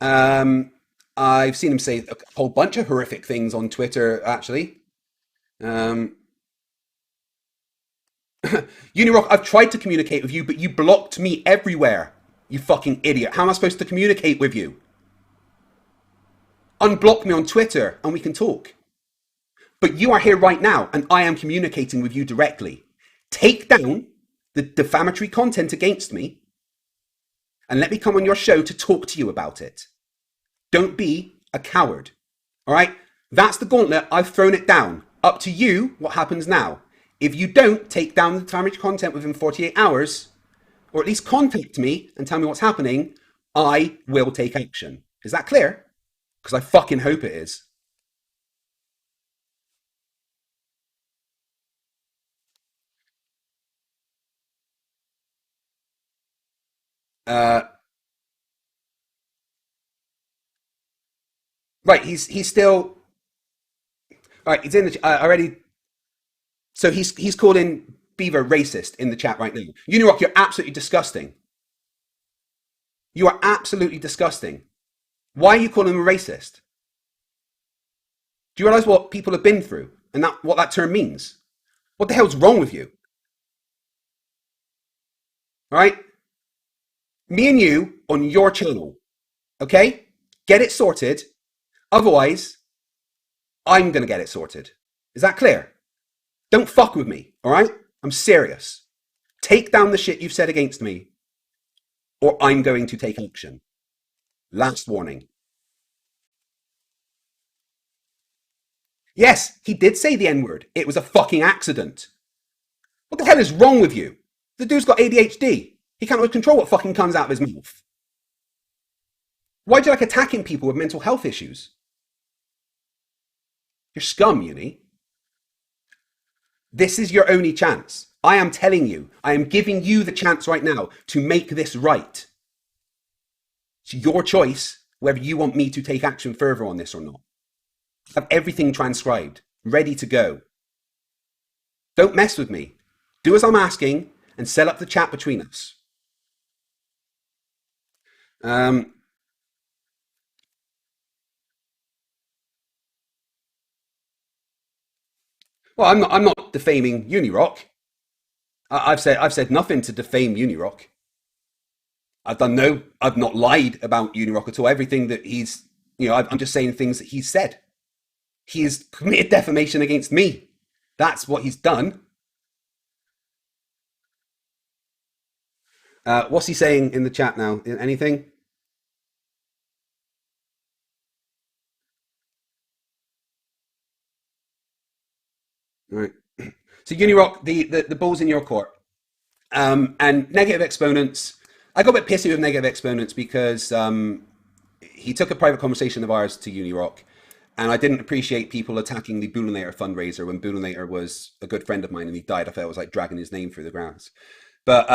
Speaker 2: Um, I've seen him say a whole bunch of horrific things on Twitter, actually. Um, UniRock, I've tried to communicate with you, but you blocked me everywhere. You fucking idiot. How am I supposed to communicate with you? Unblock me on Twitter and we can talk. But you are here right now and I am communicating with you directly. Take down the defamatory content against me and let me come on your show to talk to you about it. Don't be a coward. All right? That's the gauntlet. I've thrown it down. Up to you what happens now. If you don't take down the defamatory content within 48 hours, or at least contact me and tell me what's happening, I will take action. Is that clear? Because I fucking hope it is. Uh, right, he's still right. He's in the already. So he's calling Beaver racist in the chat right now. Unirock, you're absolutely disgusting. You are absolutely disgusting. Why are you calling him a racist? Do you realize what people have been through and that what that term means? What the hell's wrong with you? All right, me and you on your channel. Okay, get it sorted. Otherwise, I'm gonna get it sorted. Is that clear? Don't fuck with me. All right, I'm serious. Take down the shit you've said against me, or I'm going to take action. Last warning. Yes, he did say the N word. It was a fucking accident. What the hell is wrong with you? The dude's got ADHD. He can't control what fucking comes out of his mouth. Why do you like attacking people with mental health issues? You're scum, Uni. This is your only chance. I am telling you, I am giving you the chance right now to make this right. It's your choice whether you want me to take action further on this or not. I have everything transcribed, ready to go. Don't mess with me. Do as I'm asking and set up the chat between us. Um, well, I'm not defaming UniRock. I've said nothing to defame UniRock. I've not lied about UniRock at all. Everything that he's, I'm just saying things that he's said. He's committed defamation against me. That's what he's done. What's he saying in the chat now? Anything? All right. So UniRock, the ball's in your court. And negative exponents. I got a bit pissy with negative exponents because he took a private conversation of ours to UniRock, and I didn't appreciate people attacking the Boolinator fundraiser when Boolinator was a good friend of mine and he died. I felt it was like dragging his name through the grass. But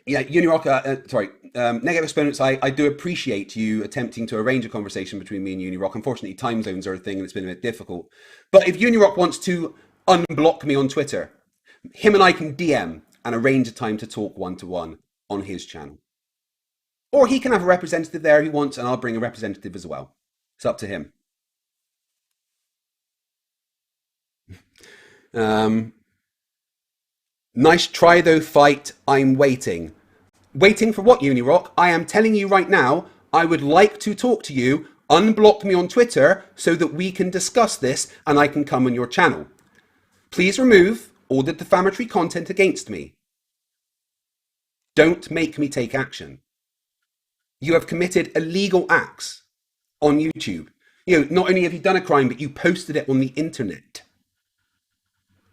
Speaker 2: yeah, UniRock, negative exponents, I do appreciate you attempting to arrange a conversation between me and UniRock. Unfortunately, time zones are a thing and it's been a bit difficult. But if UniRock wants to unblock me on Twitter, him and I can DM and arrange a time to talk one to one on his channel. Or he can have a representative there if he wants, and I'll bring a representative as well. It's up to him. Um, Nice try though, fight. I'm waiting. Waiting for what, UniRock? I am telling you right now, I would like to talk to you. Unblock me on Twitter so that we can discuss this and I can come on your channel. Please remove all the defamatory content against me. Don't make me take action. You have committed illegal acts on YouTube. Not only have you done a crime, but you posted it on the internet.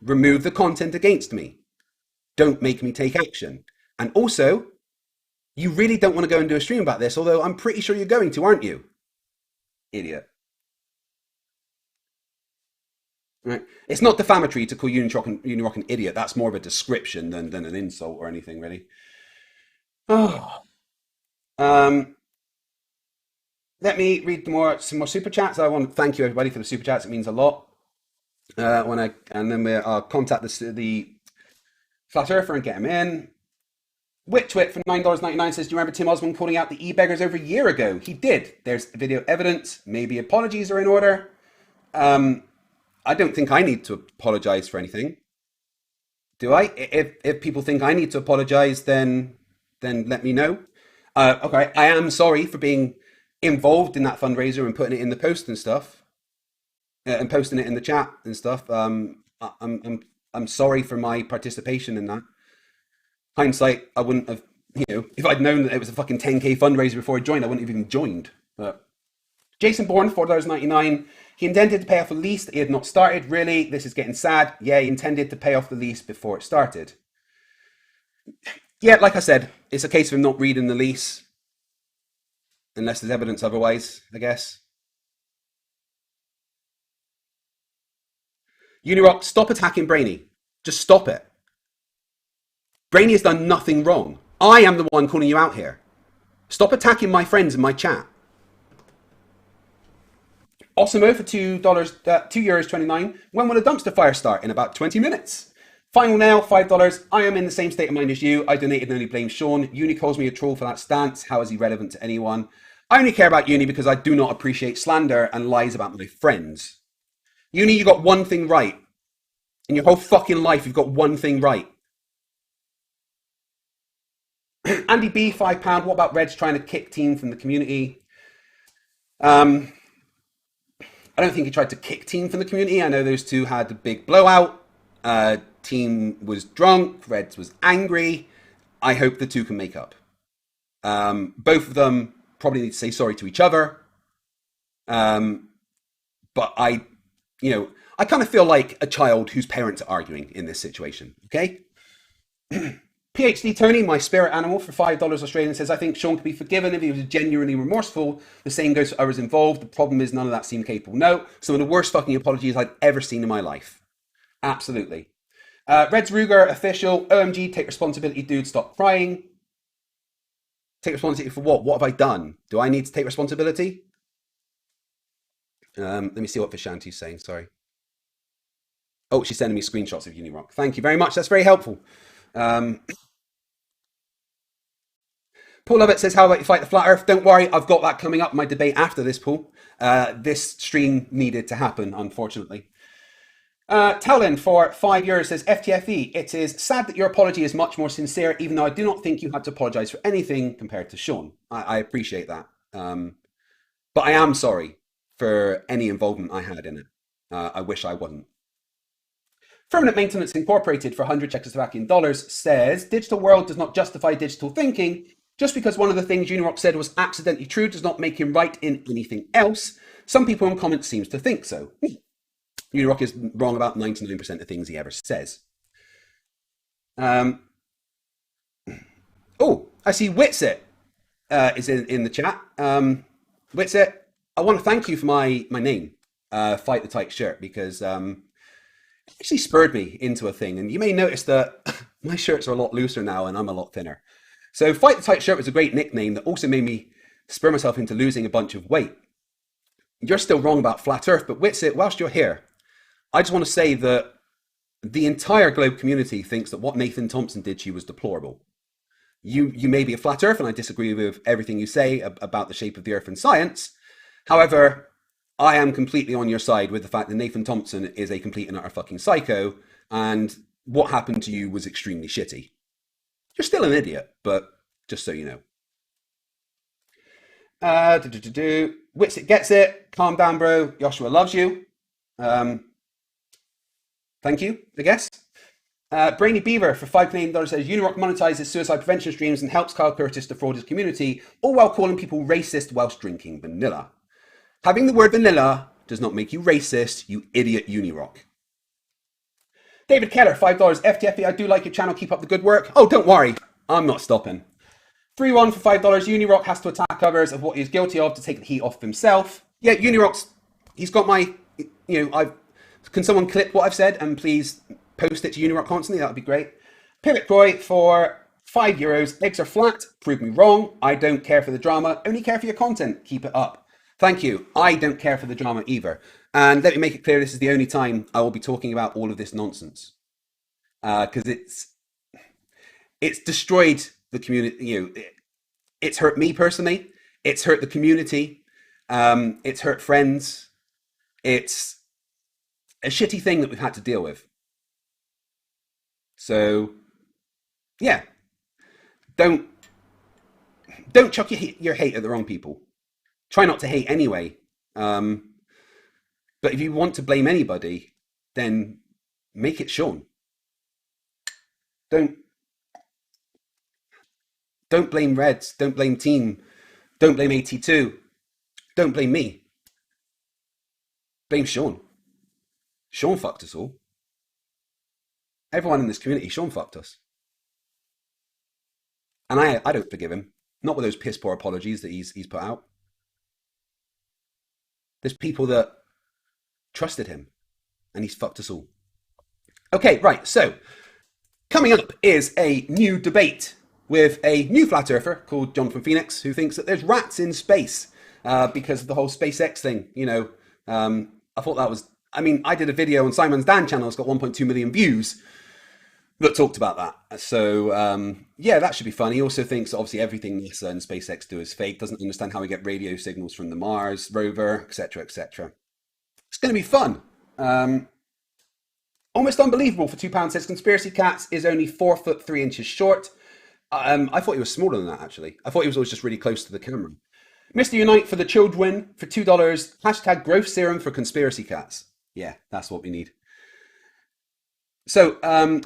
Speaker 2: Remove the content against me. Don't make me take action. And also, you really don't want to go and do a stream about this, although I'm pretty sure you're going to, aren't you? Idiot. Right? It's not defamatory to call UniRock an idiot. That's more of a description than an insult or anything, really. Oh. Let me read some more super chats. I want to thank you everybody for the super chats. It means a lot. And then I'll contact the Flat Earther and get him in. Witwit for $9.99 says, do you remember Tim Osmond calling out the e-beggars over a year ago? He did. There's video evidence. Maybe apologies are in order. I don't think I need to apologize for anything. Do I? If people think I need to apologize, then let me know. Okay, I am sorry for being involved in that fundraiser and putting it in the post and stuff, and posting it in the chat and stuff. I'm sorry for my participation in that. Hindsight, I wouldn't have, if I'd known that it was a fucking 10k fundraiser before I joined, I wouldn't have even joined. But Jason Bourne, $4.99. He intended to pay off a lease that he had not started. Really, this is getting sad. Yeah, he intended to pay off the lease before it started. Yeah, like I said, it's a case of him not reading the lease. Unless there's evidence otherwise, I guess. UniRock, stop attacking Brainy. Just stop it. Brainy has done nothing wrong. I am the one calling you out here. Stop attacking my friends in my chat. Osimo for €2.29. When will a dumpster fire start? In about 20 minutes. Final nail, $5. I am in the same state of mind as you. I donated and only blame Shawn. Uni calls me a troll for that stance. How is he relevant to anyone? I only care about Uni because I do not appreciate slander and lies about my friends. Uni, you got one thing right. In your whole fucking life, you've got one thing right. Andy B, £5. What about Reds trying to kick team from the community? I don't think he tried to kick team from the community. I know those two had a big blowout. Team was drunk. Reds was angry. I hope the two can make up. Both of them probably need to say sorry to each other. But I kind of feel like a child whose parents are arguing in this situation. Okay. PhD Tony, my spirit animal, for $5 Australian, says, I think Shawn could be forgiven if he was genuinely remorseful. The same goes for others involved. The problem is none of that seem capable. No, some of the worst fucking apologies I've ever seen in my life. Absolutely. Reds Ruger, official. OMG, take responsibility, dude. Stop crying. Take responsibility for what? What have I done? Do I need to take responsibility? Let me see what Vishanti's saying. Sorry. Oh, she's sending me screenshots of UniRock. Thank you very much. That's very helpful. Paul Lovett says, how about you fight the flat earth? Don't worry, I've got that coming up, my debate after this, Paul. This stream needed to happen, unfortunately. Talon for €5 says, FTFE, it is sad that your apology is much more sincere, even though I do not think you had to apologise for anything compared to Shawn. I appreciate that. But I am sorry for any involvement I had in it. I wish I wasn't. Permanent Maintenance Incorporated for 100 Czechoslovakian dollars says, digital world does not justify digital thinking. Just because one of the things UniRock said was accidentally true does not make him right in anything else. Some people in comments seems to think so. UniRock is wrong about 99% of things he ever says. Oh, I see Witsit is in the chat. Witsit, I want to thank you for my name, Fight the Tight Shirt, because it actually spurred me into a thing. And you may notice that my shirts are a lot looser now and I'm a lot thinner. So Fight the Tight Shirt was a great nickname that also made me spur myself into losing a bunch of weight. You're still wrong about Flat Earth, but Witsit, whilst you're here, I just want to say that the entire Globe community thinks that what Nathan Thompson did to you was deplorable. You may be a Flat Earth, and I disagree with everything you say about the shape of the Earth and science. However, I am completely on your side with the fact that Nathan Thompson is a complete and utter fucking psycho, and what happened to you was extremely shitty. You're still an idiot, but just so you know. Wits it gets it. Calm down, bro. Joshua loves you. Thank you, I guess. Brainy Beaver for $5 Canadian says UniRock monetizes suicide prevention streams and helps Kyle Curtis defraud his community, all while calling people racist whilst drinking vanilla. Having the word vanilla does not make you racist, you idiot UniRock. David Keller, $5. FTFE, I do like your channel, keep up the good work. Oh, don't worry, I'm not stopping. 3-1 for $5. UniRock has to attack others of what he's guilty of to take the heat off himself. Yeah, UniRock's, he's got my, can someone clip what I've said and please post it to UniRock constantly? That would be great. Pivot Croy for €5. Eggs are flat. Prove me wrong. I don't care for the drama. Only care for your content. Keep it up. Thank you. I don't care for the drama either. And let me make it clear, this is the only time I will be talking about all of this nonsense. Because it's destroyed the community. It's hurt me personally. It's hurt the community. It's hurt friends. It's a shitty thing that we've had to deal with. So, yeah, don't chuck your hate at the wrong people. Try not to hate anyway. But if you want to blame anybody, then make it Shawn. Don't blame Reds. Don't blame Team. Don't blame 82. Don't blame me. Blame Shawn. Shawn fucked us all. Everyone in this community, Shawn fucked us. And I don't forgive him. Not with those piss poor apologies that he's put out. There's people that trusted him and he's fucked us all. Okay, right, so coming up is a new debate with a new flat earther called John from Phoenix, who thinks that there's rats in space because of the whole SpaceX thing. I thought that was, I did a video on Simon's Dan channel. It's got 1.2 million views that talked about that. So, yeah, that should be fun. He also thinks that obviously everything NASA and SpaceX do is fake, doesn't understand how we get radio signals from the Mars rover, etc., etc. It's going to be fun. Almost unbelievable for £2 says Conspiracy Cats is only 4 foot 3 inches short. I thought he was smaller than that, actually. I thought he was always just really close to the camera. Mr. Unite for the children for $2. Hashtag growth serum for Conspiracy Cats. Yeah, that's what we need. So, I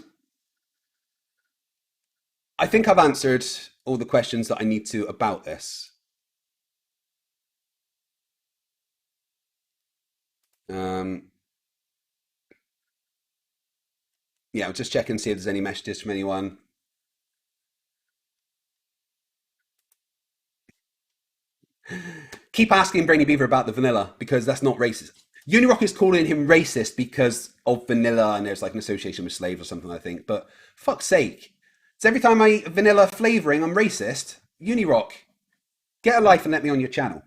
Speaker 2: think I've answered all the questions that I need to about this. Yeah, I'll just check and see if there's any messages from anyone. Keep asking Brainy Beaver about the vanilla because that's not racist. UniRock is calling him racist because of vanilla and there's like an association with slaves or something, I think. But fuck's sake. So every time I eat vanilla flavoring, I'm racist. UniRock, get a life and let me on your channel.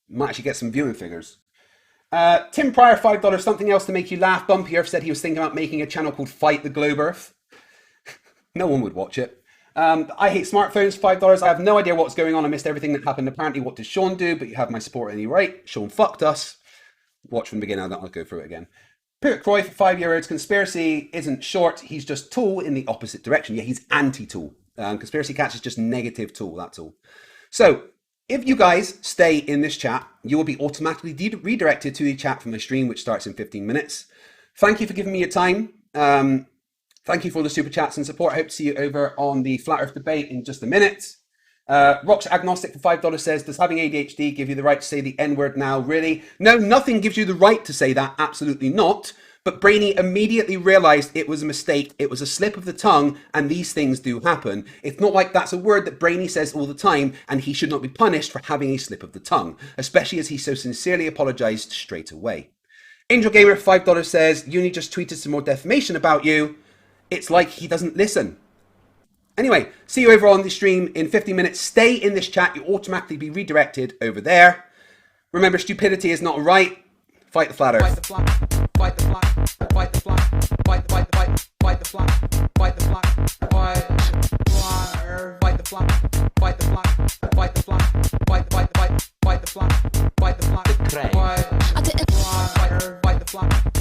Speaker 2: Might actually get some viewing figures. Tim Pryor, $5. Something else to make you laugh. Bumpy Earth said he was thinking about making a channel called Fight the Globe Earth. No one would watch it. I hate smartphones, $5. I have no idea what's going on. I missed everything that happened. Apparently, what does Shawn do? But you have my support any right. Shawn fucked us. Watch from the beginning. I'll go through it again. Pivot Croy for €5. Conspiracy isn't short. He's just tool in the opposite direction. Yeah, he's anti-tool. Conspiracy Catch is just negative tool. That's all. So if you guys stay in this chat, you will be automatically redirected to the chat from my stream, which starts in 15 minutes. Thank you for giving me your time. Thank you for the super chats and support. I hope to see you over on the Flat Earth debate in just a minute. Rock's Agnostic for $5 says, does having ADHD give you the right to say the N-word now? Really? No, nothing gives you the right to say that. Absolutely not. But Brainy immediately realized it was a mistake. It was a slip of the tongue, and these things do happen. It's not like that's a word that Brainy says all the time, and he should not be punished for having a slip of the tongue, especially as he so sincerely apologized straight away. Angel Gamer for $5 says, Uni just tweeted some more defamation about you. It's like he doesn't listen. Anyway, see you over on the stream in 50 minutes. Stay in this chat. You'll automatically be redirected over there. Remember, stupidity is not right. Fight the flat earth. Fight the flat. Fight the flat. Fight the flat. Fight the flat. Fight the flat. Fight the flat. Fight the flat. Fight the flat. Fight the flat. Fight the flat. Fight the flat. Fight the flat. Fight the flat. Fight the flat.